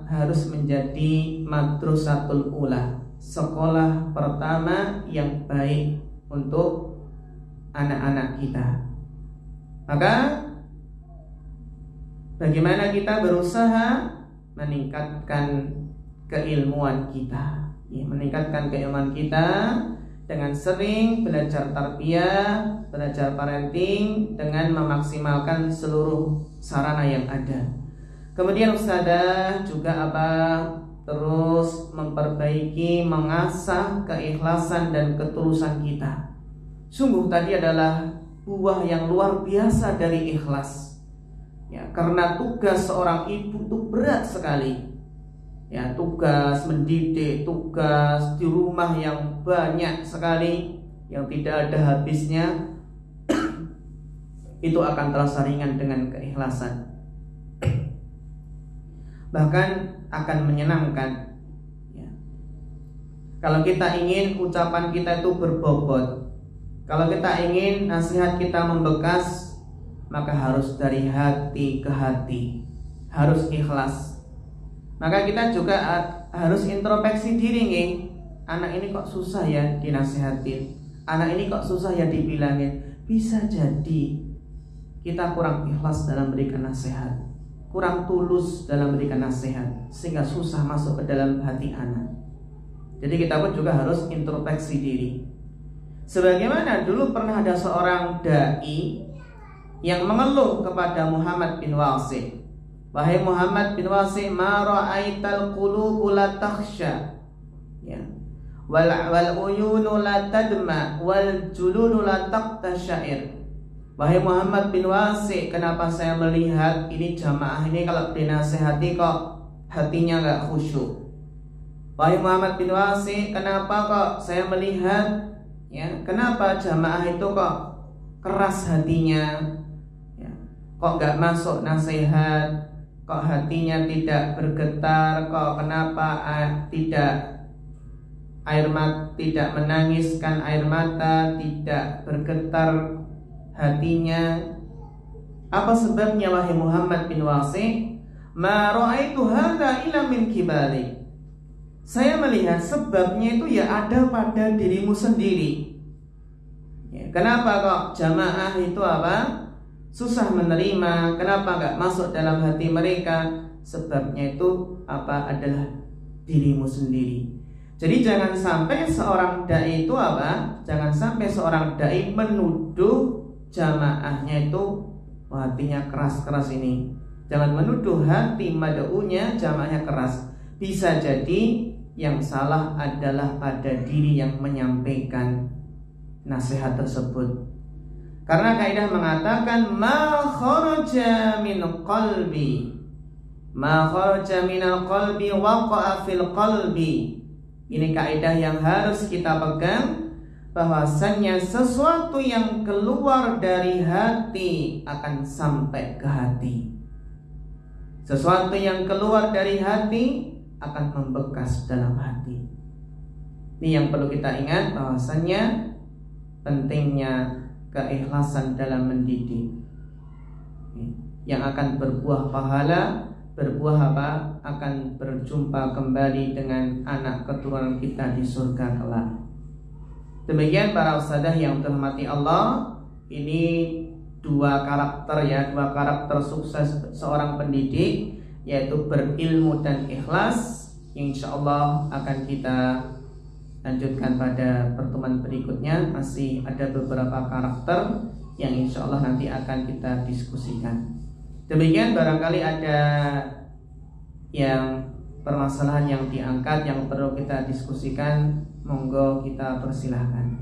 harus menjadi madrasatul ula, sekolah pertama yang baik untuk anak-anak kita. Maka bagaimana kita berusaha meningkatkan keilmuan kita, dengan sering belajar tarbiyah, belajar parenting, dengan memaksimalkan seluruh sarana yang ada. Kemudian ustadzah juga terus memperbaiki, mengasah keikhlasan dan ketulusan kita. Sungguh tadi adalah buah yang luar biasa dari ikhlas. Karena tugas seorang ibu itu berat sekali. Tugas mendidik, tugas di rumah yang banyak sekali, yang tidak ada habisnya, itu akan terasa ringan dengan keikhlasan. Bahkan akan menyenangkan. Kalau kita ingin ucapan kita itu berbobot, kalau kita ingin nasihat kita membekas, maka harus dari hati ke hati, harus ikhlas. Maka kita juga harus introspeksi diri nih. Anak ini kok susah ya dinasihatin, anak ini kok susah ya dibilangin. Bisa jadi kita kurang ikhlas dalam memberikan nasihat, kurang tulus dalam memberikan nasihat, sehingga susah masuk ke dalam hati anak. Jadi kita pun juga harus introspeksi diri. Sebagaimana dulu pernah ada seorang dai yang mengeluh kepada Muhammad bin Wasi', wahai Muhammad bin Wasi', ma ra'aital qulubu la takhsha, wal uyunu la tadma, wal julunu la taqtashair, Wahai Muhammad bin Wasi, kenapa saya melihat ini jamaah ini kalau dinasehati kok hatinya gak khusyuk? Wahai Muhammad bin Wasi, kenapa kok saya melihat kenapa jamaah itu kok keras hatinya, kok gak masuk nasihat, kok hatinya tidak bergetar, kok kenapa tidak menangiskan air mata, tidak bergetar hatinya. Apa sebabnya wahai Muhammad bin Wasi? Ma ra'aitu hadza illa min kibali. Saya melihat sebabnya itu ada pada dirimu sendiri. Kenapa kok jamaah itu susah menerima? Kenapa gak masuk dalam hati mereka? Sebabnya itu adalah dirimu sendiri. Jadi jangan sampai seorang dai itu jangan sampai seorang dai menuduh jamaahnya itu hatinya keras-keras ini. Jangan menuduh hati mad'unya jamaahnya keras. Bisa jadi yang salah adalah pada diri yang menyampaikan nasihat tersebut. Karena kaidah mengatakan ma kharaja min qalbi, ma kharaja minal qalbi waqa'a fil qalbi. Ini kaidah yang harus kita pegang, bahwasannya sesuatu yang keluar dari hati akan sampai ke hati. Sesuatu yang keluar dari hati akan membekas dalam hati. Ini yang perlu kita ingat, bahwasannya pentingnya keikhlasan dalam mendidik, yang akan berbuah pahala, akan berjumpa kembali dengan anak keturunan kita di surga kelak. Demikian para ustadzah yang terhormati Allah. Ini dua karakter sukses seorang pendidik, yaitu berilmu dan ikhlas. Insyaallah akan kita lanjutkan pada pertemuan berikutnya. Masih ada beberapa karakter yang insyaallah nanti akan kita diskusikan. Demikian, barangkali ada yang permasalahan yang diangkat yang perlu kita diskusikan, monggo kita persilahkan.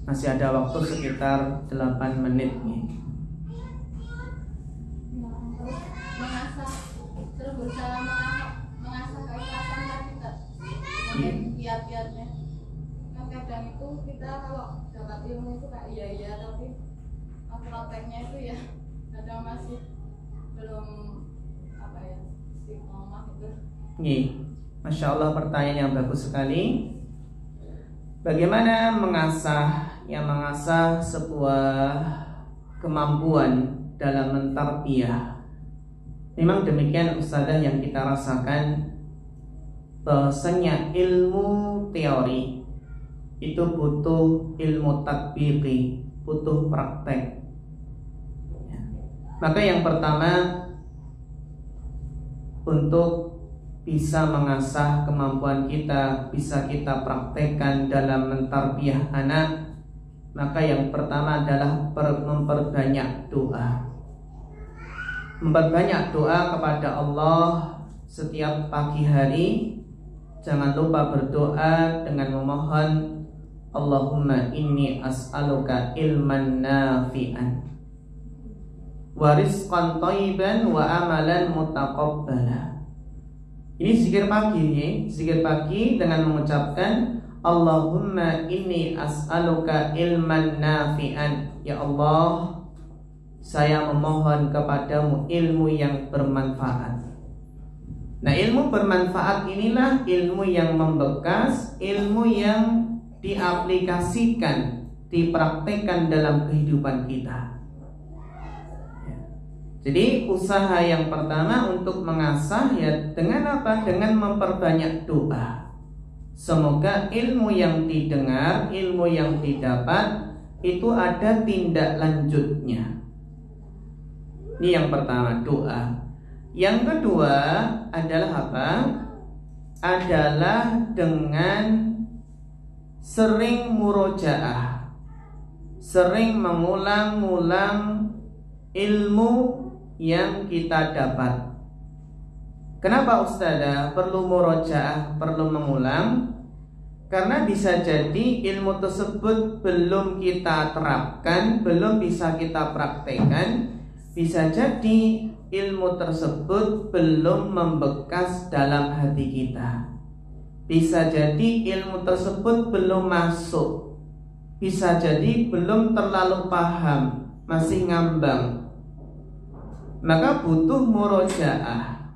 Masih ada waktu sekitar 8 menit nih. Terus berusaha mengasah keikhlasan kita, kiat-kiatnya. Kan kadang itu kita kalau dapat ilmu itu kayak iya tapi prakteknya itu kadang masih belum istiqomah gitu. Masya Allah, pertanyaan yang bagus sekali. Bagaimana mengasah sebuah kemampuan dalam mentarbiyah? Memang demikian ustadzah yang kita rasakan, bahwasanya ilmu teori itu butuh ilmu tatbiqi, butuh praktek. Maka yang pertama, untuk bisa mengasah kemampuan kita, bisa kita praktekkan dalam mentarbiyah anak, maka yang pertama adalah memperbanyak doa. Memperbanyak doa kepada Allah setiap pagi hari. Jangan lupa berdoa dengan memohon, Allahumma inni as'aluka ilman nafi'an wa rizqan thayyiban wa amalan mutaqabbala. Ini zikir pagi dengan mengucapkan Allahumma inni as'aluka ilman nafi'an. Ya Allah, saya memohon kepadamu ilmu yang bermanfaat. Nah, ilmu bermanfaat inilah ilmu yang membekas, ilmu yang diaplikasikan, dipraktekkan dalam kehidupan kita. Jadi usaha yang pertama untuk mengasah dengan apa? Dengan memperbanyak doa. Semoga ilmu yang didengar, ilmu yang didapat itu ada tindak lanjutnya. Ini yang pertama, doa. Yang kedua adalah apa? Adalah dengan sering murojaah, sering mengulang-ulang ilmu yang kita dapat. Kenapa ustadzah perlu murojaah, perlu mengulang? Karena bisa jadi ilmu tersebut belum kita terapkan, belum bisa kita praktekkan. Bisa jadi ilmu tersebut belum membekas dalam hati kita. Bisa jadi ilmu tersebut belum masuk. Bisa jadi belum terlalu paham, masih ngambang. Maka butuh murojaah,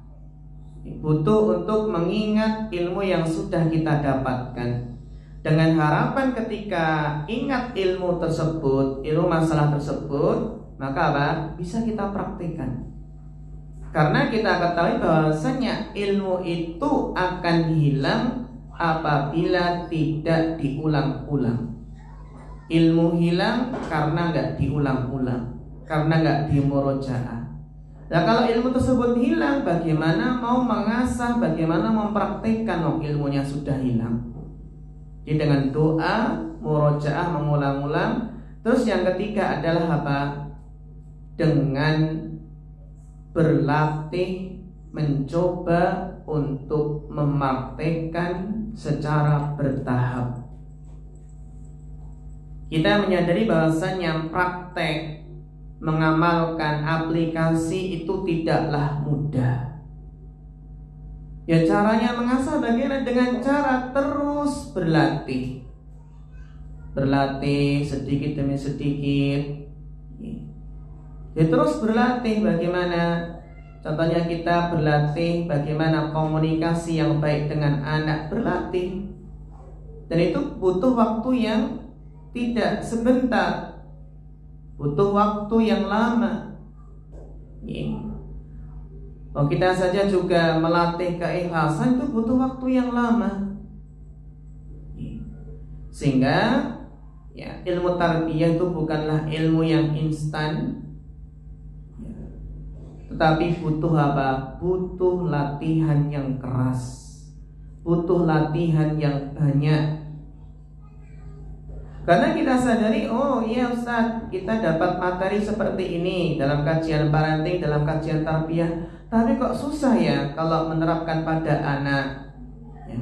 butuh untuk mengingat ilmu yang sudah kita dapatkan, dengan harapan ketika ingat ilmu tersebut, ilmu masalah tersebut, maka apa? Bisa kita praktikkan. Karena kita ketahui bahwasanya ilmu itu akan hilang apabila tidak diulang-ulang. Ilmu hilang karena nggak diulang-ulang, karena nggak dimurojaah. Nah, kalau ilmu tersebut hilang, bagaimana mau mengasah, bagaimana mempraktikkan ilmunya sudah hilang? Jadi dengan doa, murojaah, mengulang-ulang. Terus yang ketiga adalah apa? Dengan berlatih, mencoba untuk mempraktikkan secara bertahap. Kita menyadari bahwasanya praktek mengamalkan aplikasi itu tidaklah mudah. Ya, caranya mengasah bagaimana? Dengan cara terus berlatih. Berlatih sedikit demi sedikit. Ya, terus berlatih bagaimana? Contohnya kita berlatih bagaimana komunikasi yang baik dengan anak, berlatih. Dan itu butuh waktu yang tidak sebentar, butuh waktu yang lama. Oh, kita saja juga melatih keikhlasan itu butuh waktu yang lama. Sehingga ya, ilmu tarbiyah itu bukanlah ilmu yang instan, tetapi butuh apa? Butuh latihan yang keras, butuh latihan yang banyak. Karena kita sadari, oh iya Ustaz, kita dapat materi seperti ini dalam kajian parenting, dalam kajian tarbiyah, tapi kok susah ya kalau menerapkan pada anak ya.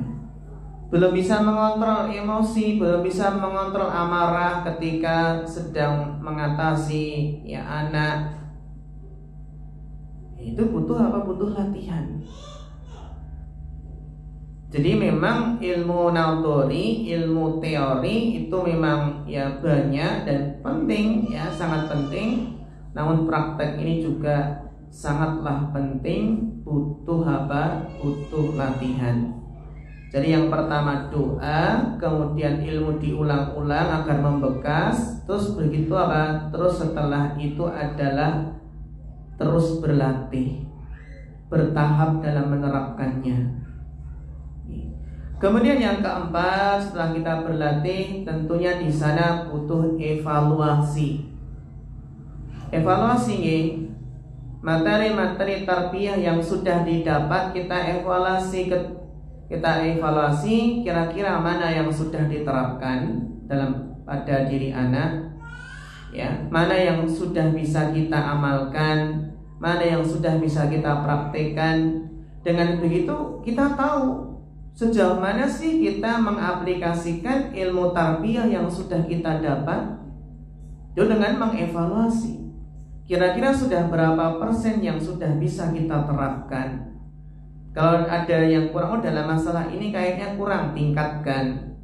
Belum bisa mengontrol emosi, belum bisa mengontrol amarah ketika sedang mengatasi ya anak. Itu butuh apa? Butuh latihan. Jadi memang ilmu naudori, ilmu teori itu memang ya banyak dan penting ya, sangat penting. Namun praktek ini juga sangatlah penting, butuh apa? Butuh latihan. Jadi yang pertama doa, kemudian ilmu diulang-ulang agar membekas, terus begitu apa? Terus setelah itu adalah terus berlatih, bertahap dalam menerapkannya. Kemudian yang keempat, setelah kita berlatih, tentunya di sana butuh evaluasi. Evaluasi materi-materi tarbiyah yang sudah didapat kita evaluasi kira-kira mana yang sudah diterapkan pada diri anak, ya, mana yang sudah bisa kita amalkan, mana yang sudah bisa kita praktekkan. Dengan begitu kita tahu sejauh mana sih kita mengaplikasikan ilmu tarbiyah yang sudah kita dapat. Itu dengan mengevaluasi, kira-kira sudah berapa persen yang sudah bisa kita terapkan. Kalau ada yang kurang, dalam masalah ini kayaknya kurang, tingkatkan.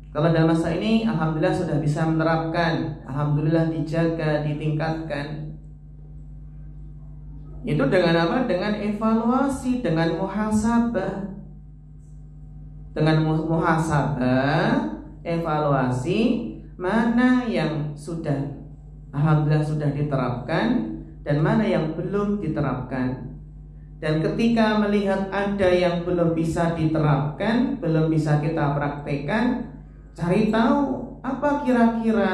Kalau dalam masalah ini alhamdulillah sudah bisa menerapkan, alhamdulillah dijaga, ditingkatkan. Itu dengan apa? Dengan evaluasi, dengan muhasabah. Dengan muhasabah, evaluasi mana yang sudah alhamdulillah sudah diterapkan dan mana yang belum diterapkan. Dan ketika melihat ada yang belum bisa diterapkan, belum bisa kita praktekkan, cari tahu apa kira-kira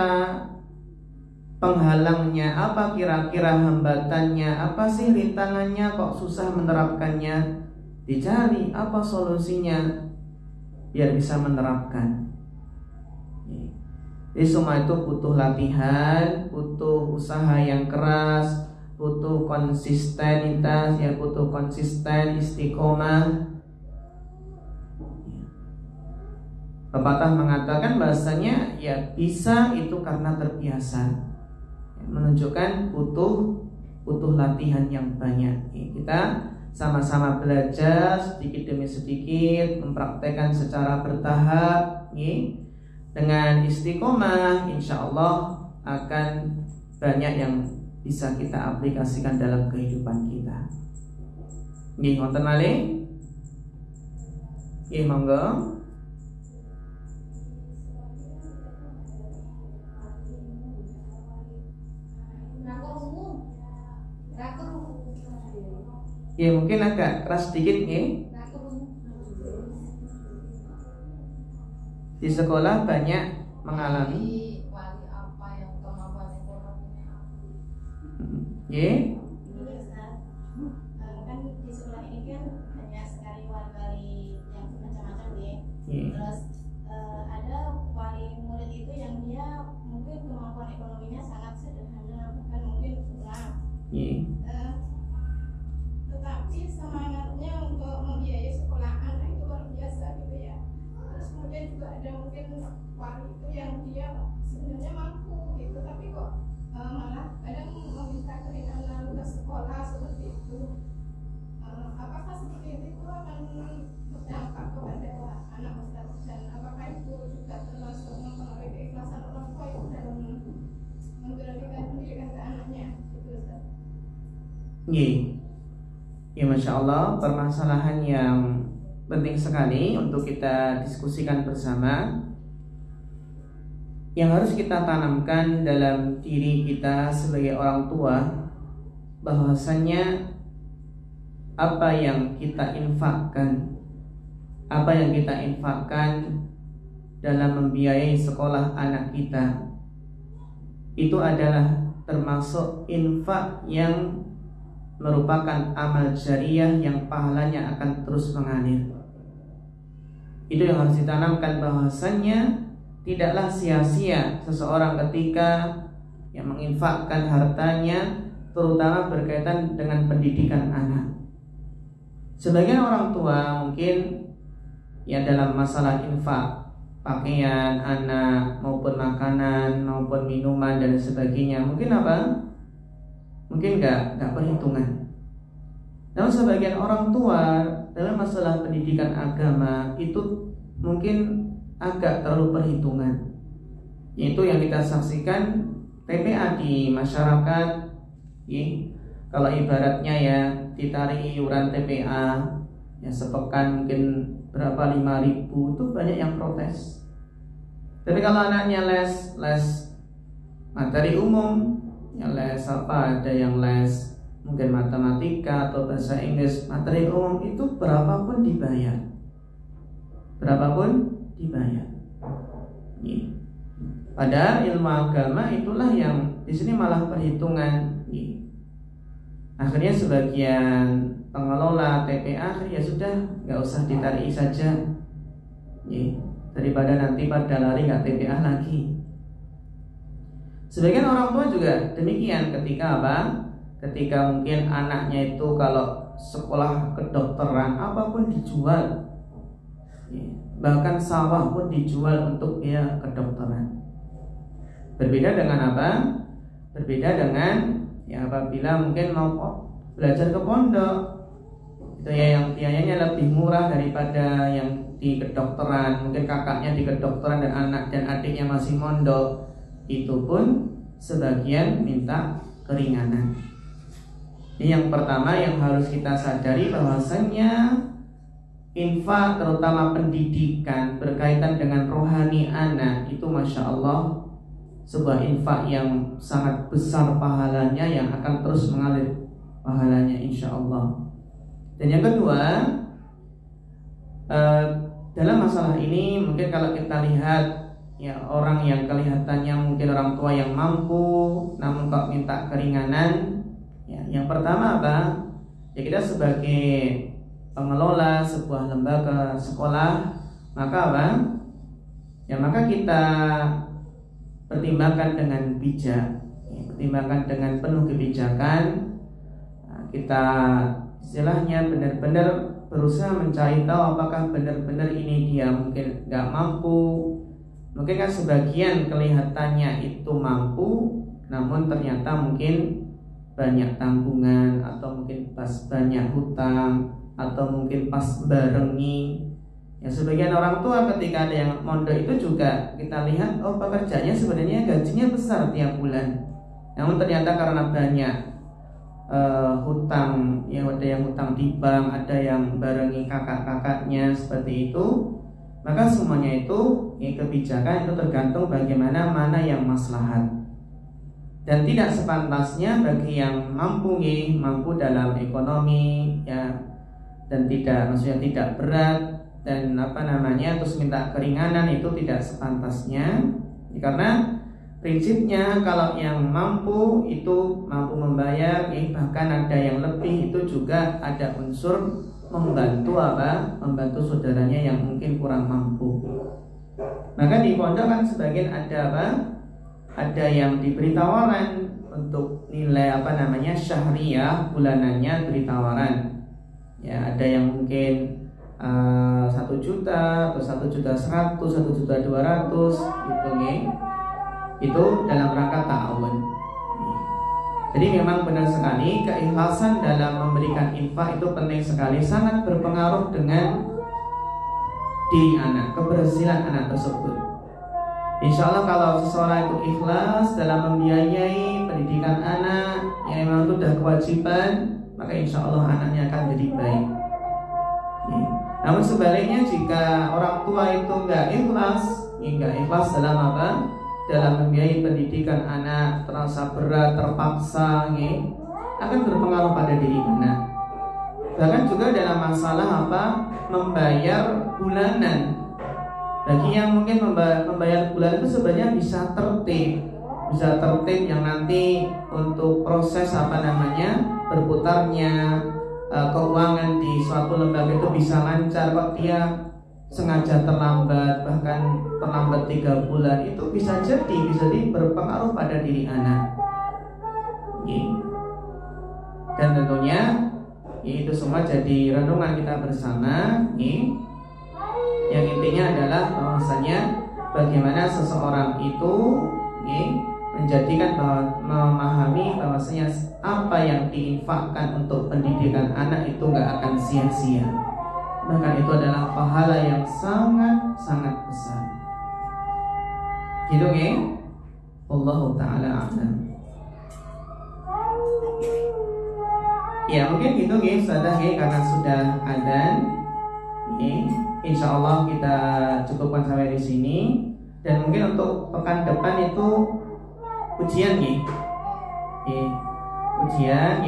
penghalangnya, apa kira-kira hambatannya, apa sih rintangannya kok susah menerapkannya. Dicari apa solusinya biar bisa menerapkan. Jadi semua itu butuh latihan, butuh usaha yang keras, butuh konsistenitas, ya, butuh konsisten, istiqomah. Pepatah mengatakan bahasanya ya bisa itu karena terbiasa, menunjukkan butuh latihan yang banyak. Kita sama-sama belajar sedikit demi sedikit, mempraktekkan secara bertahap. Dengan istiqomah, insya Allah akan banyak yang bisa kita aplikasikan dalam kehidupan kita. Nggih, ngoten malih. Nggih, monggo. Ya mungkin agak keras sedikit nih. Di sekolah banyak mengalami. Ya. Kan di sekolah ini kan banyak sekali wali-wali yang macam-macam ya. Terus ada wali murid itu yang dia mungkin kemampuan ekonominya sangat sederhana, bahkan mungkin kurang. Tetapi semangatnya untuk membiayai sekolah anak itu luar biasa gitu ya. Terus kemudian juga ada mungkin wali itu yang dia sebenarnya mampu gitu, tapi kok malah kadang meminta keringanan ke sekolah seperti itu. Apakah seperti itu akan berdampak kepada anak Ustaz, dan apakah itu juga termasuk mempengaruhi keikhlasan orang tua itu dalam memberikan pendidikan ke anaknya gitu Ustaz? Ya, Masya Allah, permasalahan yang penting sekali untuk kita diskusikan bersama, yang harus kita tanamkan dalam diri kita sebagai orang tua, bahwasannya apa yang kita infakkan dalam membiayai sekolah anak kita itu adalah termasuk infak yang merupakan amal jariah yang pahalanya akan terus mengalir. Itu yang harus ditanamkan, bahwasannya tidaklah sia-sia seseorang ketika yang menginfakkan hartanya, terutama berkaitan dengan pendidikan anak. Sebagian orang tua mungkin ya dalam masalah infak pakaian anak maupun makanan maupun minuman dan sebagainya, mungkin mungkin nggak perhitungan. Namun sebagian orang tua dalam masalah pendidikan agama itu mungkin agak terlalu perhitungan. Itu yang kita saksikan TPA di masyarakat. Kalau ibaratnya ya ditarik iuran TPA ya sepekan mungkin berapa 5.000, itu banyak yang protes. Tapi kalau anaknya les materi umum, ya les ada yang les mungkin matematika atau bahasa Inggris, materi umum, itu berapapun dibayar. Padahal ilmu agama itulah yang di sini malah perhitungan. Akhirnya sebagian pengelola TPA ya sudah nggak usah ditarik saja, daripada nanti pada lari nggak TPA lagi. Sebagian orang tua juga demikian ketika mungkin anaknya itu kalau sekolah kedokteran apapun dijual, bahkan sawah pun dijual untuk dia kedokteran. Berbeda dengan ya apabila mungkin mau belajar ke pondok, itu ya yang biayanya lebih murah daripada yang di kedokteran. Mungkin kakaknya di kedokteran dan anak dan adiknya masih mondok, itu pun sebagian minta keringanan. Ini yang pertama yang harus kita sadari, bahwasannya infak terutama pendidikan berkaitan dengan rohani anak itu Masya Allah sebuah infak yang sangat besar pahalanya, yang akan terus mengalir pahalanya insya Allah. Dan yang kedua, dalam masalah ini mungkin kalau kita lihat ya orang yang kelihatannya mungkin orang tua yang mampu namun kok minta keringanan, ya, yang pertama ya kita sebagai pengelola sebuah lembaga sekolah, maka kita pertimbangkan dengan bijak, pertimbangkan dengan penuh kebijakan. Kita istilahnya benar-benar berusaha mencari tahu apakah benar-benar ini dia mungkin nggak mampu. Mungkin kan sebagian kelihatannya itu mampu, namun ternyata mungkin banyak tanggungan, atau mungkin pas banyak hutang, atau mungkin pas barengi. Ya, sebagian orang tua ketika ada yang mondok itu juga kita lihat, oh pekerjaannya sebenarnya gajinya besar tiap bulan, namun ternyata karena banyak hutang, ya ada yang hutang di bank, ada yang barengi kakak-kakaknya seperti itu. Maka semuanya itu kebijakan itu tergantung bagaimana mana yang maslahat. Dan tidak sepantasnya bagi yang mampu dalam ekonomi, ya, dan maksudnya tidak berat dan terus minta keringanan, itu tidak sepantasnya. Karena prinsipnya kalau yang mampu itu mampu membayar, bahkan ada yang lebih, itu juga ada unsur membantu saudaranya yang mungkin kurang mampu. Maka di pondok kan sebagian ada yang diberi tawaran untuk nilai syahriyah, bulanannya beri tawaran. Ya, ada yang mungkin 1 juta atau 1.100.000, 1.200.000 gitu nih. Itu dalam rangka ta'awun. Jadi memang benar sekali keikhlasan dalam memberikan infak itu penting sekali, sangat berpengaruh dengan diri anak, keberhasilan anak tersebut. Insya Allah kalau seseorang itu ikhlas dalam membiayai pendidikan anak yang memang itu sudah kewajiban, maka insya Allah anaknya akan jadi baik. Namun sebaliknya jika orang tua itu nggak ikhlas dalam dalam membiayai pendidikan anak, terasa berat, terpaksa, akan berpengaruh pada diri anak. Bahkan juga dalam masalah membayar bulanan. Bagi yang mungkin membayar bulanan itu sebenarnya bisa tertib yang nanti untuk proses berputarnya keuangan di suatu lembaga itu bisa lancar. Kok dia sengaja terlambat, bahkan terlambat 3 bulan, itu bisa jadi berpengaruh pada diri anak. Dan tentunya itu semua jadi renungan kita bersama. Yang intinya adalah bahwasanya bagaimana seseorang itu menjadikan memahami bahwasanya apa yang diinfakkan untuk pendidikan anak itu nggak akan sia-sia. Bahkan itu adalah pahala yang sangat-sangat besar. Gitu Allahu ta'ala a'lam. Ya mungkin gitu sudah karena sudah adzan. Insya Allah kita cukupkan sampai di sini. Dan mungkin untuk pekan depan itu ujian ujian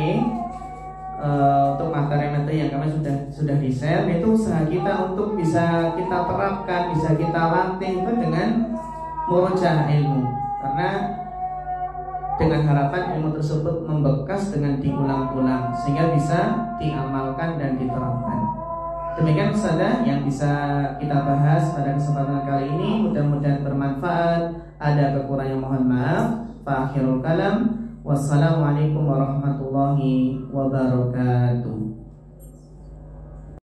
untuk materi-materi yang kami sudah di-share, itu usaha kita untuk bisa kita terapkan, bisa kita latih itu dengan murojaah ilmu. Karena dengan harapan ilmu tersebut membekas dengan diulang-ulang sehingga bisa diamalkan dan diterapkan. Demikian saja yang bisa kita bahas pada kesempatan kali ini. Mudah-mudahan bermanfaat. Ada kekurangan mohon maaf. Fa akhirul kalam. Wassalamualaikum warahmatullahi wabarakatuh.